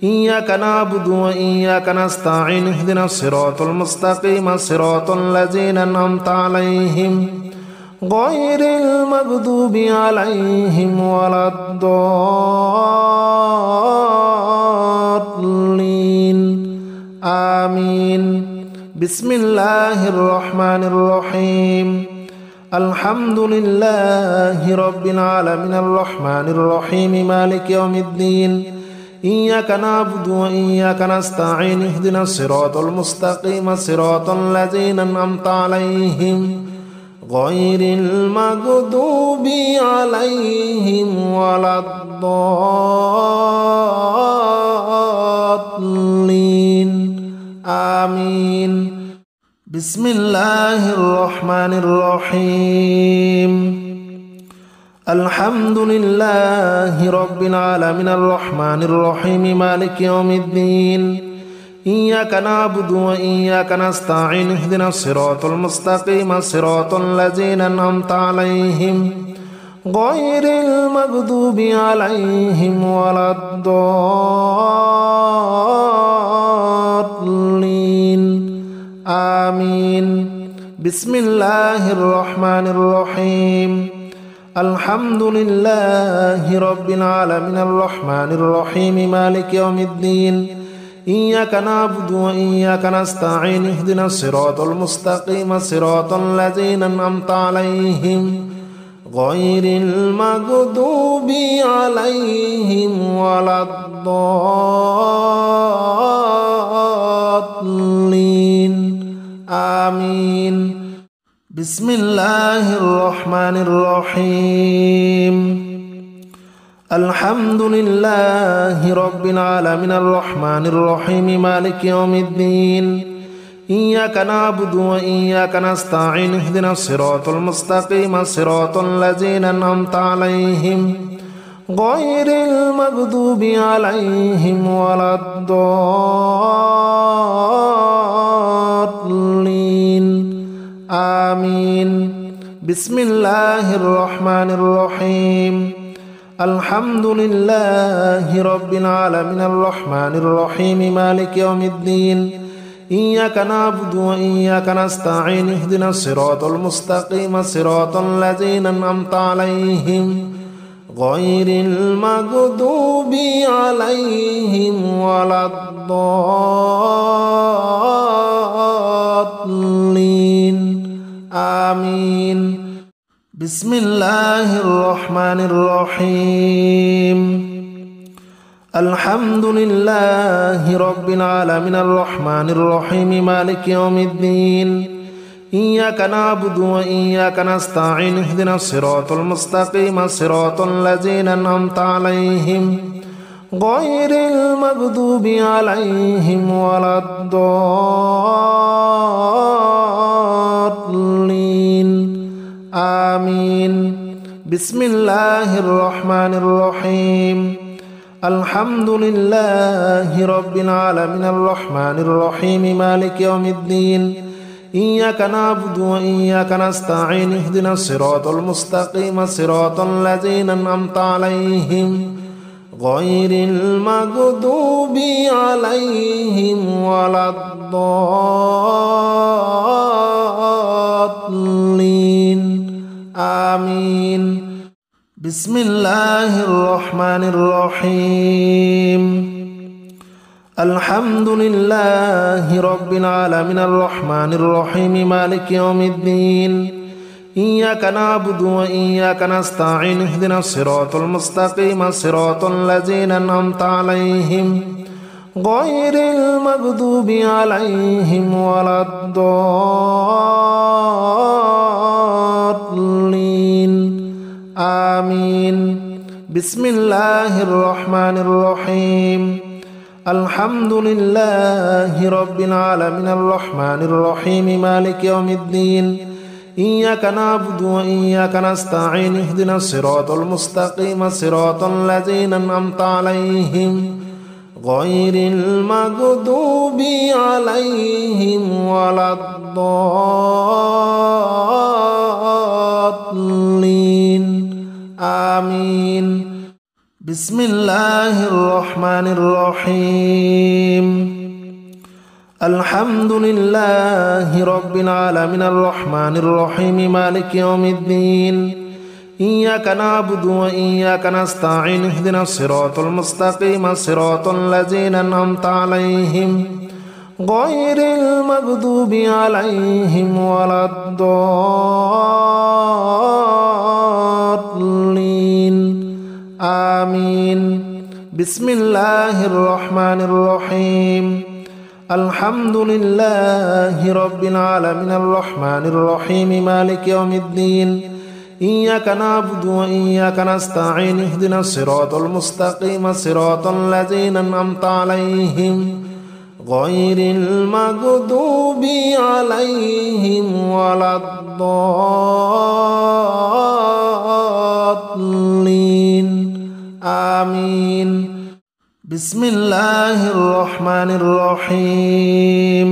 S1: إياك نعبد وإياك نستعين اهدنا الصراط المستقيم صراط الذين أنعمت عليهم غير المغضوب عليهم ولا الضالين آمين بسم الله الرحمن الرحيم الحمد لله رب العالمين الرحمن الرحيم مالك يوم الدين إياك نعبد وإياك نستعين اهدنا الصراط المستقيم صراط الذين أنعمت عليهم غير المغضوب عليهم ولا الضالين آمين بسم الله الرحمن الرحيم الحمد لله رب العالمين الرحمن الرحيم مالك يوم الدين إياك نعبد وإياك نستعين اهدنا الصراط المستقيم صراط الذين أنعمت عليهم غير المغضوب عليهم ولا الضالين آمين بسم الله الرحمن الرحيم الحمد لله رب العالمين الرحمن الرحيم مالك يوم الدين إياك نعبد وإياك نستعين اهدنا الصراط المستقيم صراط الذين أنعمت عليهم غير المغضوب عليهم ولا الضالين آمين بسم الله الرحمن الرحيم الحمد لله رب العالمين الرحمن الرحيم مالك يوم الدين إياك نعبد وإياك نستعين اهدنا الصراط المستقيم صراط الذين أنعمت عليهم غير المغضوب عليهم ولا الضالين آمين بسم الله الرحمن الرحيم الحمد لله رب العالمين الرحمن الرحيم مالك يوم الدين إياك نعبد وإياك نستعين اهدنا الصراط المستقيم صراط الذين أنعمت عليهم غير المغضوب عليهم ولا الضالين آمين بسم الله الرحمن الرحيم الحمد لله رب العالمين الرحمن الرحيم مالك يوم الدين إياك نعبد وإياك نستعين اهدنا الصراط المستقيم صراط الذين أنعمت عليهم غير المغضوب عليهم ولا الضالين آمين بسم الله الرحمن الرحيم الحمد لله رب العالمين الرحمن الرحيم مالك يوم الدين إياك نعبد وإياك نستعين اهدنا الصراط المستقيم صراط الذين أنعمت عليهم غير المغضوب عليهم ولا الضالين آمين. بسم الله الرحمن الرحيم. الحمد لله رب العالمين الرحمن الرحيم مالك يوم الدين. إياك نعبد وإياك نستعين اهدنا الصراط المستقيم صراط الذين أنعمت عليهم غير المغضوب عليهم ولا الضالين آمين. بسم الله الرحمن الرحيم. الحمد لله رب العالمين الرحمن الرحيم مالك يوم الدين. إياك نعبد وإياك نستعين اهدنا الصراط المستقيم صراط الذين أنعمت عليهم غير المغضوب عليهم ولا الضالين آمين. بسم الله الرحمن الرحيم. الحمد لله رب العالمين الرحمن الرحيم مالك يوم الدين. إياك نعبد وإياك نستعين اهدنا الصراط المستقيم صراط الذين أنعمت عليهم غير المغضوب عليهم ولا الضالين آمين. بسم الله الرحمن الرحيم. الحمد لله رب العالمين الرحمن الرحيم مالك يوم الدين. إياك نعبد وإياك نستعين اهدنا الصراط المستقيم صراط الذين أنعمت عليهم غير المغضوب عليهم ولا الضالين آمين. بسم الله الرحمن الرحيم.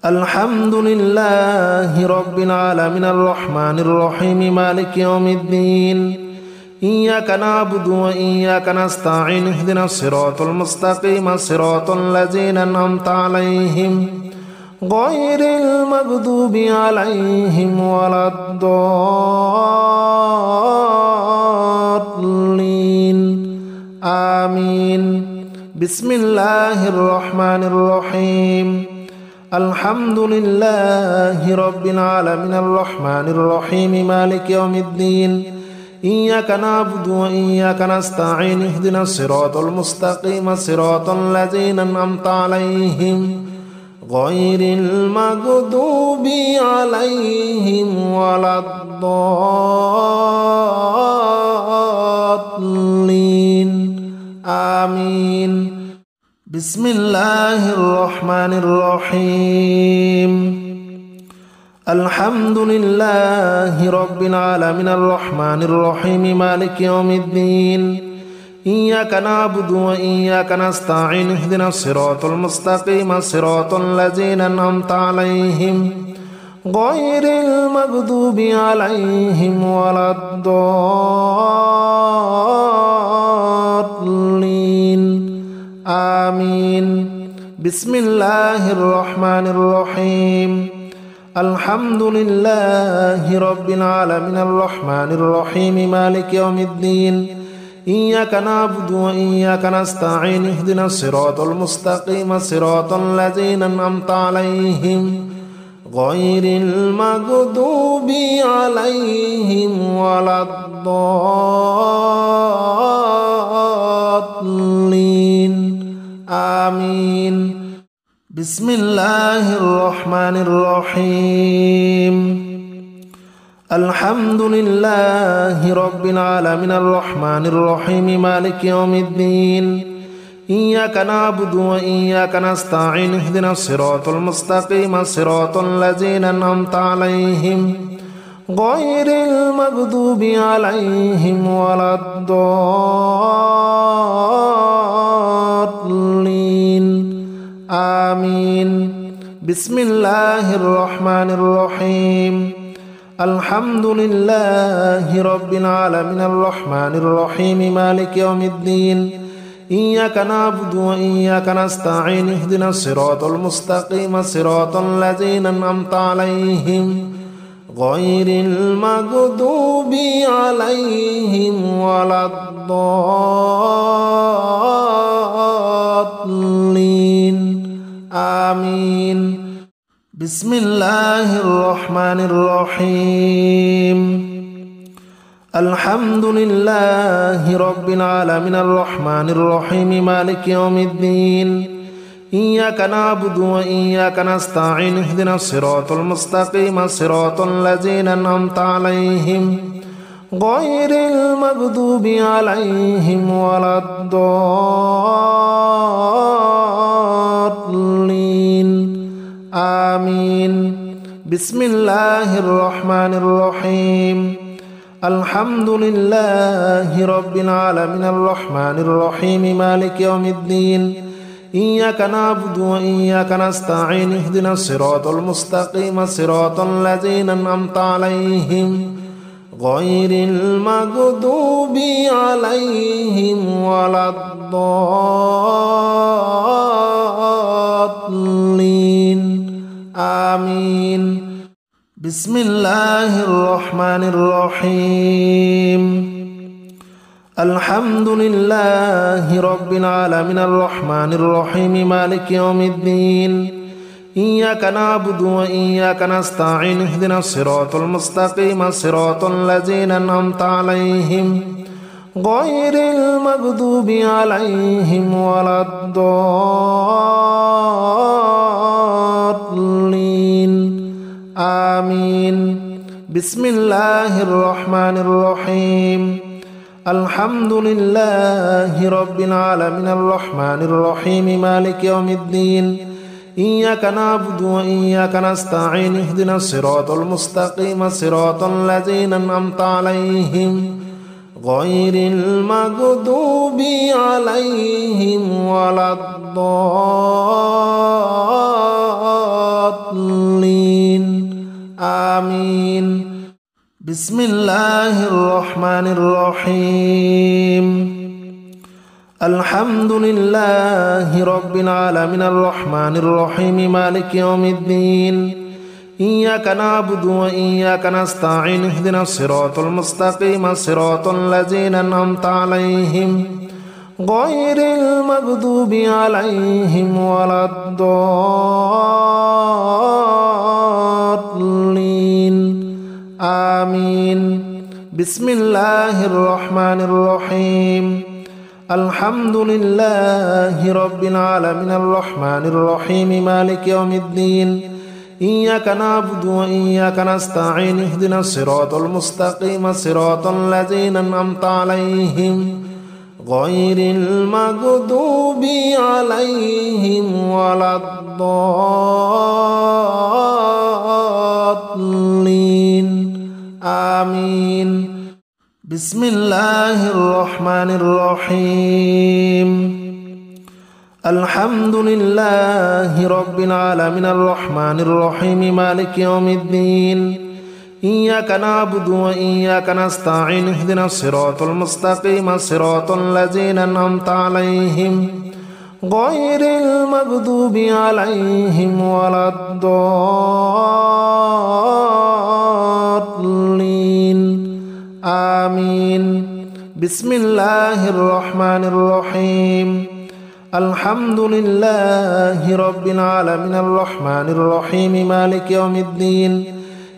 S1: الحمد لله رب العالمين الرحمن الرحيم مالك يوم الدين. إياك نعبد وإياك نستعين اهدنا الصراط المستقيم صراط الذين أنعمت عليهم غير المغضوب عليهم ولا الضالين آمين. بسم الله الرحمن الرحيم. الحمد لله رب العالمين الرحمن الرحيم مالك يوم الدين. إياك نعبد وإياك نستعين اهدنا الصراط المستقيم صراط الذين أنعمت عليهم غير المغضوب عليهم ولا الضالين آمين. بسم الله الرحمن الرحيم. الحمد لله رب العالمين الرحمن الرحيم مالك يوم الدين. إياك نعبد وإياك نستعين اهدنا الصراط المستقيم صراط الذين أنعمت عليهم غير المغضوب عليهم ولا الضالين آمين. بسم الله الرحمن الرحيم. الحمد لله رب العالمين الرحمن الرحيم مالك يوم الدين. إياك نعبد وإياك نستعين اهدنا الصراط المستقيم صراط الذين أنعمت عليهم غير المغضوب عليهم ولا الضالين آمين. بسم الله الرحمن الرحيم. الحمد لله رب العالمين الرحمن الرحيم مالك يوم الدين. إياك نعبد وإياك نستعين اهدنا الصراط المستقيم صراط الذين أنعمت عليهم غير المغضوب عليهم ولا الضالين آمين. بسم الله الرحمن الرحيم الحمد لله رب العالمين الرحمن الرحيم مالك يوم الدين إياك نعبد وإياك نستعين اهدنا الصراط المستقيم صراط الذين أنعمت عليهم غير المغضوب عليهم ولا الضالين آمين بسم الله الرحمن الرحيم الحمد لله رب العالمين الرحمن الرحيم مالك يوم الدين إياك نعبد وإياك نستعين اهدنا الصراط المستقيم صراط الذين أنعمت عليهم غير المغضوب عليهم ولا الضالين آمين بسم الله الرحمن الرحيم الحمد لله رب العالمين الرحمن الرحيم مالك يوم الدين إياك نعبد وإياك نستعين اهدنا الصراط المستقيم صراط الذين أنعمت عليهم غير المغضوب عليهم ولا الضالين آمين بسم الله الرحمن الرحيم الحمد لله رب العالمين الرحمن الرحيم مالك يوم الدين إياك نعبد وإياك نستعين اهدنا الصراط المستقيم صراط الذين أنعمت عليهم غير المغضوب عليهم ولا الضالين آمين بسم الله الرحمن الرحيم الحمد لله رب العالمين الرحمن الرحيم مالك يوم الدين إياك نعبد وإياك نستعين اهدنا الصراط المستقيم صراط الذين أنعمت عليهم غير المغضوب عليهم ولا الضالين آمين بسم الله الرحمن الرحيم الحمد لله رب العالمين الرحمن الرحيم مالك يوم الدين إياك نعبد وإياك نستعين اهدنا الصراط المستقيم صراط الذين أنعمت عليهم غير المغضوب عليهم ولا الضالين آمين بسم الله الرحمن الرحيم الحمد لله رب العالمين الرحمن الرحيم مالك يوم الدين إياك نعبد وإياك نستعين اهدنا الصراط المستقيم صراط الذين أنعمت عليهم غير المغضوب عليهم ولا الضالين آمين بسم الله الرحمن الرحيم الحمد لله رب العالمين الرحمن الرحيم مالك يوم الدين إياك نعبد وإياك نستعين اهدنا الصراط المستقيم صراط الذين أنعمت عليهم غير المغضوب عليهم ولا الضالين آمين بسم الله الرحمن الرحيم الحمد لله رب العالمين الرحمن الرحيم مالك يوم الدين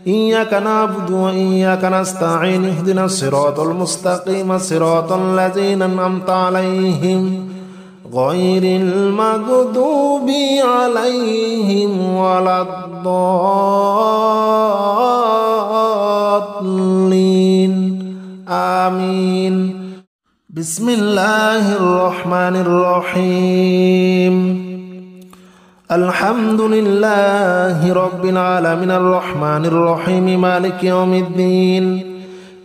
S1: إياك نعبد وإياك نستعين اهدنا الصراط المستقيم صراط الذين أنعمت عليهم غير المغضوب عليهم ولا الضالين آمين بسم الله الرحمن الرحيم الحمد لله رب العالمين الرحمن الرحيم مالك يوم الدين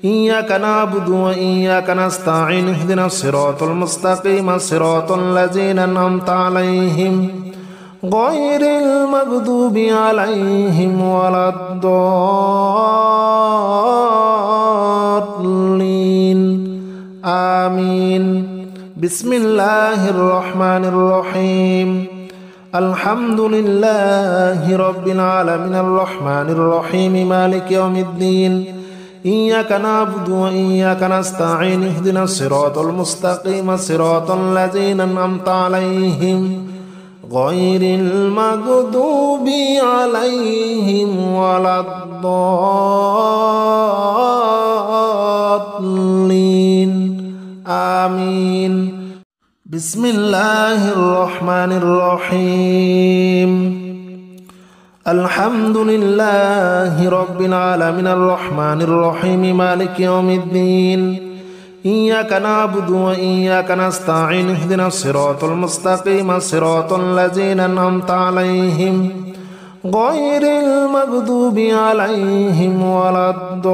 S1: إياك نعبد وإياك نستعين اهدنا الصراط المستقيم صراط الذين أنعمت عليهم غير المغضوب عليهم ولا الضالين آمين. بسم الله الرحمن الرحيم. الحمد لله رب العالمين الرحمن الرحيم مالك يوم الدين. إياك نعبد وإياك نستعين اهدنا الصراط المستقيم صراط الذين أنعمت عليهم غير المغضوب عليهم ولا الضالين آمين. بسم الله الرحمن الرحيم. الحمد لله رب العالمين الرحمن الرحيم مالك يوم الدين. إياك نعبد وإياك نستعين اهدنا الصراط المستقيم صراط الذين أنعمت عليهم غير المغضوب عليهم ولا الضالين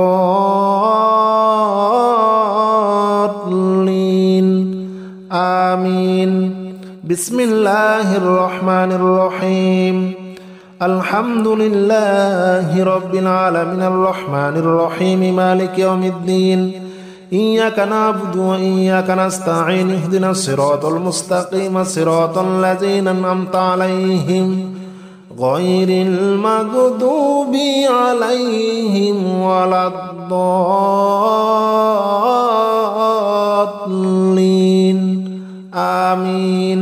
S1: آمين. بسم الله الرحمن الرحيم. الحمد لله رب العالمين الرحمن الرحيم مالك يوم الدين. إياك نعبد وإياك نستعين اهدنا الصراط المستقيم صراط الذين أنعمت عليهم غير المغضوب عليهم ولا الضالين آمين.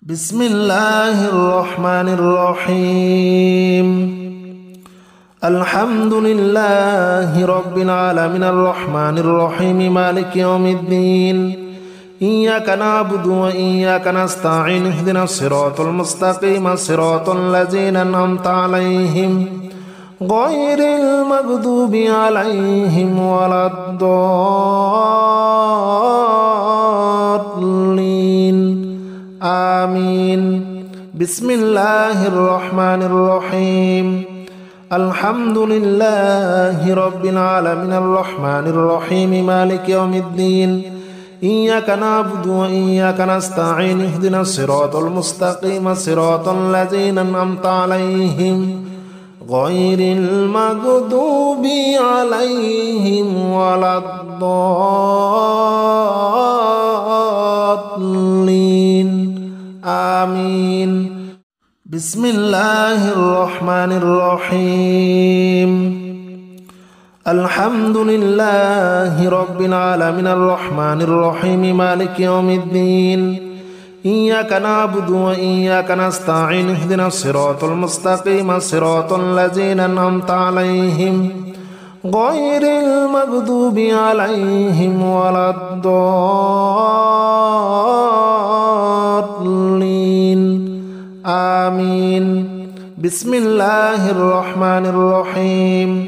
S1: بسم الله الرحمن الرحيم. الحمد لله رب العالمين الرحمن الرحيم مالك يوم الدين. إياك نعبد وإياك نستعين اهدنا الصراط المستقيم صراط الذين أنعمت عليهم غير المغضوب عليهم ولا الضالين آمين. بسم الله الرحمن الرحيم. الحمد لله رب العالمين الرحمن الرحيم مالك يوم الدين. إياك نعبد وإياك نستعين اهدنا الصراط المستقيم صراط الذين أنعمت عليهم غير المغضوب عليهم ولا الضالين آمين. بسم الله الرحمن الرحيم. الحمد لله رب العالمين الرحمن الرحيم مالك يوم الدين. إياك نعبد وإياك نستعين اهدنا الصراط المستقيم صراط الذين أنعمت عليهم غير المغضوب عليهم ولا الضالين آمين. بسم الله الرحمن الرحيم.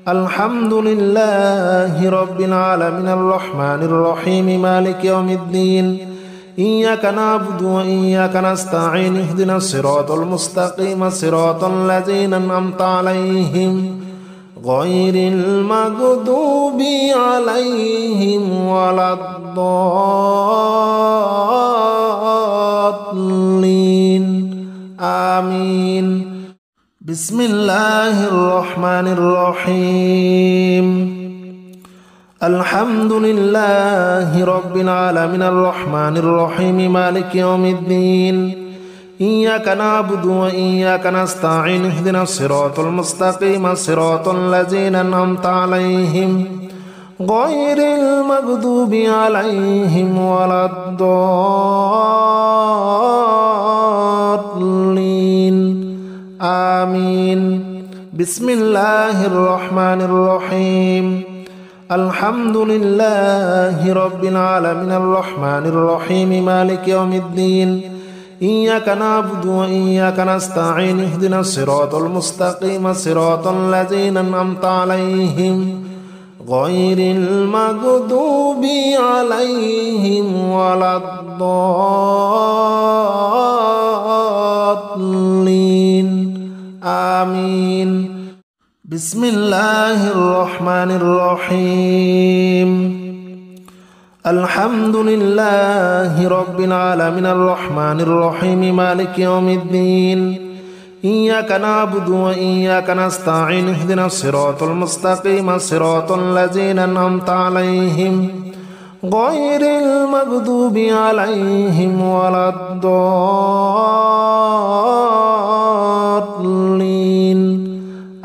S1: الحمد لله رب العالمين الرحمن الرحيم مالك يوم الدين. إياك نعبد وإياك نستعين اهدنا الصراط المستقيم صراط الذين أنعمت عليهم غير المغضوب عليهم ولا الضالين آمين. بسم الله الرحمن الرحيم. الحمد لله رب العالمين الرحمن الرحيم مالك يوم الدين. إياك نعبد وإياك نستعين اهدنا الصراط المستقيم صراط الذين أنعمت عليهم غير المغضوب عليهم ولا الضالين آمين. بسم الله الرحمن الرحيم. الحمد لله رب العالمين الرحمن الرحيم مالك يوم الدين. إياك نعبد وإياك نستعين اهدنا الصراط المستقيم صراط الذين أنعمت عليهم غير المغضوب عليهم ولا الضالين آمين. بسم الله الرحمن الرحيم. الحمد لله رب العالمين الرحمن الرحيم مالك يوم الدين إياك نعبد وإياك نستعين اهدنا الصراط المستقيم صراط الذين أنعمت عليهم غير المغضوب عليهم ولا الضالين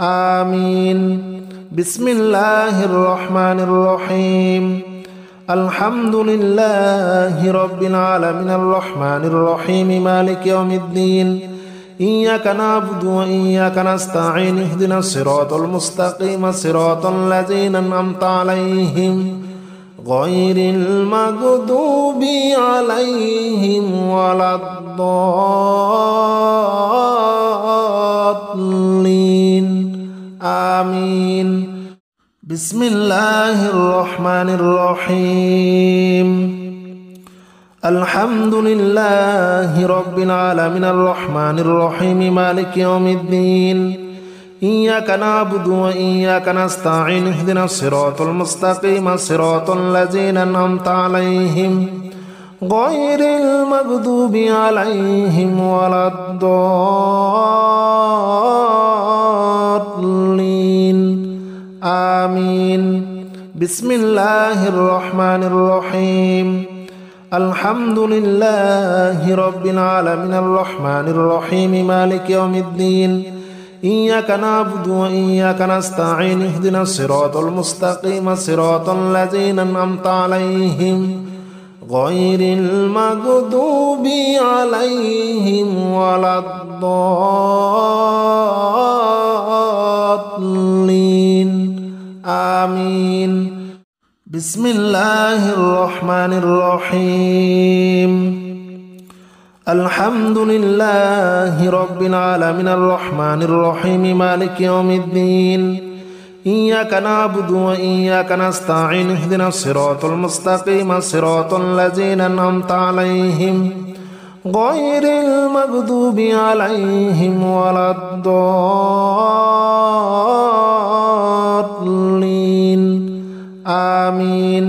S1: آمين. بسم الله الرحمن الرحيم. الحمد لله رب العالمين الرحمن الرحيم مالك يوم الدين إياك نعبد وإياك نستعين اهدنا الصراط المستقيم صراط الذين أنعمت عليهم غير المغضوب عليهم ولا الضالين آمين. بسم الله الرحمن الرحيم. الحمد لله رب العالمين الرحمن الرحيم مالك يوم الدين إياك نعبد وإياك نستعين اهدنا الصراط المستقيم صراط الذين أنعمت عليهم غير المغضوب عليهم ولا الضالين آمين. بسم الله الرحمن الرحيم. الحمد لله رب العالمين الرحمن الرحيم مالك يوم الدين إياك نعبد وإياك نستعين اهدنا الصراط المستقيم صراط الذين أنعمت عليهم غير المغضوب عليهم ولا الضالين آمين. بسم الله الرحمن الرحيم. الحمد لله رب العالمين الرحمن الرحيم مالك يوم الدين إياك نعبد وإياك نستعين اهدنا الصراط المستقيم صراط الذين أنعمت عليهم غير المغضوب عليهم ولا الضالين آمين.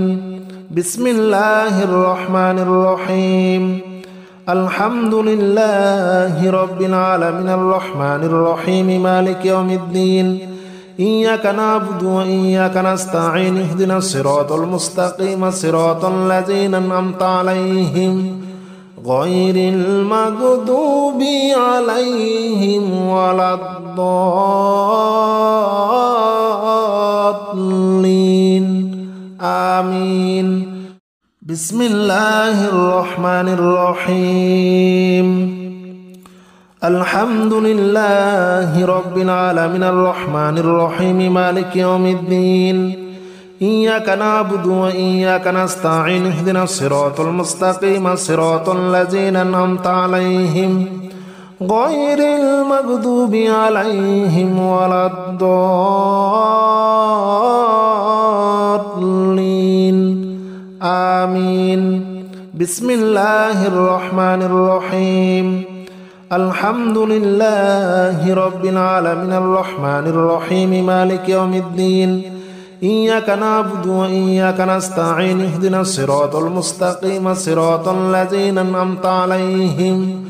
S1: بسم الله الرحمن الرحيم. الحمد لله رب العالمين الرحمن الرحيم مالك يوم الدين إياك نعبد وإياك نستعين اهدنا الصراط المستقيم صراط الذين أنعمت عليهم غير المغضوب عليهم ولا الضالين آمين. بسم الله الرحمن الرحيم. الحمد لله رب العالمين الرحمن الرحيم مالك يوم الدين إياك نعبد وإياك نستعين اهدنا الصراط المستقيم صراط الذين أنعمت عليهم غير المغضوب عليهم ولا الضالين آمين. بسم الله الرحمن الرحيم. الحمد لله رب العالمين الرحمن الرحيم مالك يوم الدين إياك نعبد وإياك نستعين اهدنا الصراط المستقيم صراط الذين أنعمت عليهم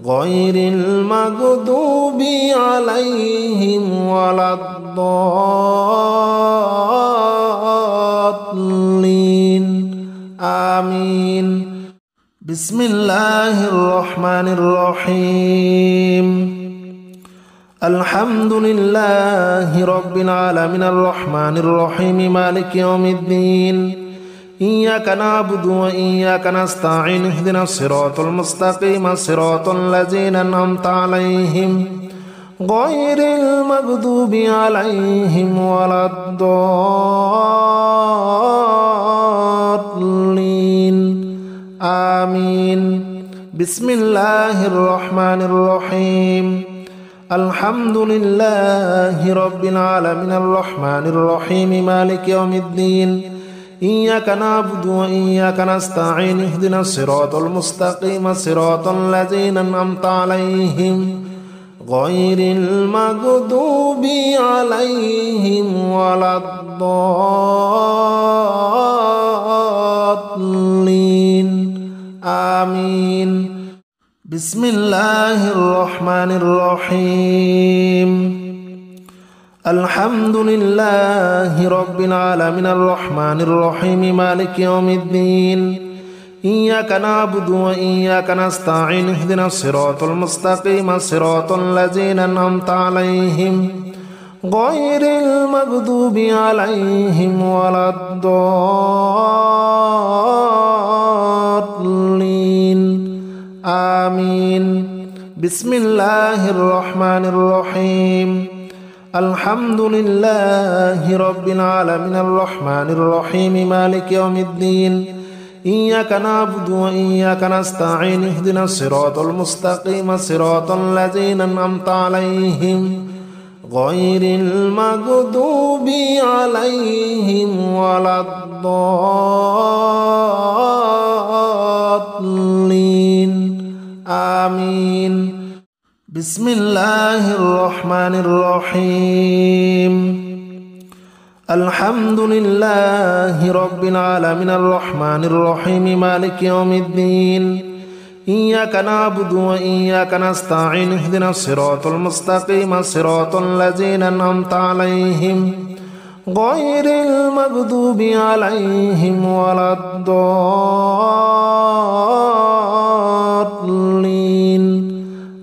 S1: غير المغضوب عليهم ولا الضالين آمين. بسم الله الرحمن الرحيم. الحمد لله رب العالمين الرحمن الرحيم مالك يوم الدين إياك نعبد وإياك نستعين اهدنا الصراط المستقيم صراط الذين أنعمت عليهم غير المغضوب عليهم ولا الضالين آمين. بسم الله الرحمن الرحيم. الحمد لله رب العالمين الرحمن الرحيم مالك يوم الدين إياك نعبد وإياك نستعين اهدنا الصراط المستقيم صراط الذين أنعمت عليهم غير المغضوب عليهم ولا الضالين آمين. بسم الله الرحمن الرحيم. الحمد لله رب العالمين الرحمن الرحيم مالك يوم الدين إياك نعبد وإياك نستعين اهدنا الصراط المستقيم صراط الذين أنعمت عليهم غير المغضوب عليهم ولا الضالين آمين. بسم الله الرحمن الرحيم. الحمد لله رب العالمين الرحمن الرحيم مالك يوم الدين إياك نعبد وإياك نستعين اهدنا الصراط المستقيم صراط الذين أنعمت عليهم غير المغضوب عليهم ولا الضالين آمين. بسم الله الرحمن الرحيم. الحمد لله رب العالمين الرحمن الرحيم مالك يوم الدين إياك نعبد وإياك نستعين اهدنا الصراط المستقيم صراط الذين أنعمت عليهم غير المغضوب عليهم ولا الضالين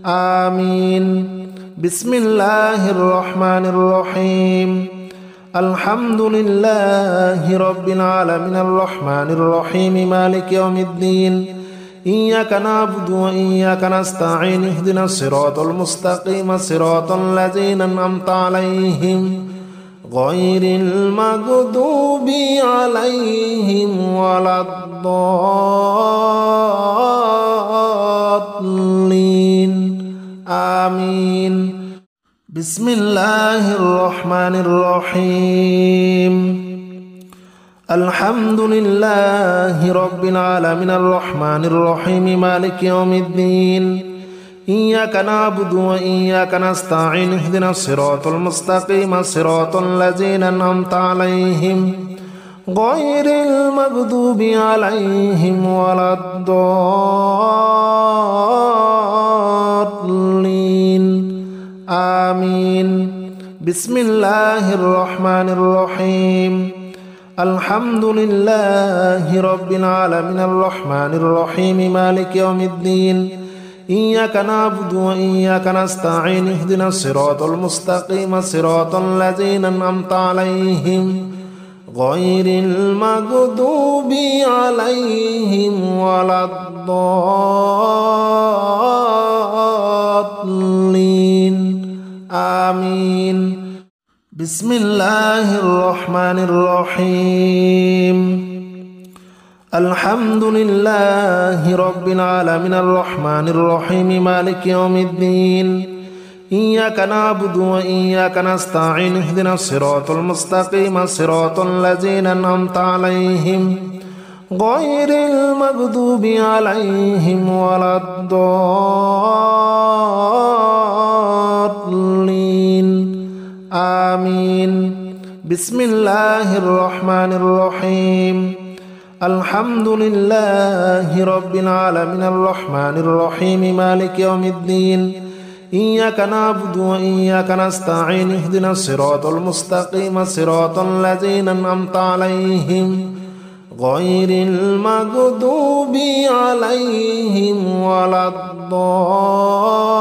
S1: آمين. بسم الله الرحمن الرحيم. الحمد لله رب العالمين الرحمن الرحيم مالك يوم الدين إياك نعبد وإياك نستعين اهدنا الصراط المستقيم صراط الذين أنعمت عليهم غير المغضوب عليهم ولا الضالين آمين. بسم الله الرحمن الرحيم. الحمد لله رب العالمين الرحمن الرحيم مالك يوم الدين إياك نعبد وإياك نستعين اهدنا الصراط المستقيم صراط الذين أنعمت عليهم غير المغضوب عليهم ولا الضالين آمين. بسم الله الرحمن الرحيم. الحمد لله رب العالمين الرحمن الرحيم مالك يوم الدين إياك نعبد وإياك نستعين اهدنا الصراط المستقيم صراط الذين أنعمت عليهم غير المغضوب عليهم ولا الضالين آمين. بسم الله الرحمن الرحيم. الحمد لله رب العالمين الرحمن الرحيم مالك يوم الدين إياك نعبد وإياك نستعين اهدنا الصراط المستقيم صراط الذين أنعمت عليهم غير المغضوب عليهم ولا الضالين آمين. بسم الله الرحمن الرحيم. الحمد لله رب العالمين الرحمن الرحيم مالك يوم الدين إياك نعبد وإياك نستعين اهدنا الصراط المستقيم صراط الذين أنعمت عليهم غير المغضوب عليهم ولا الضالين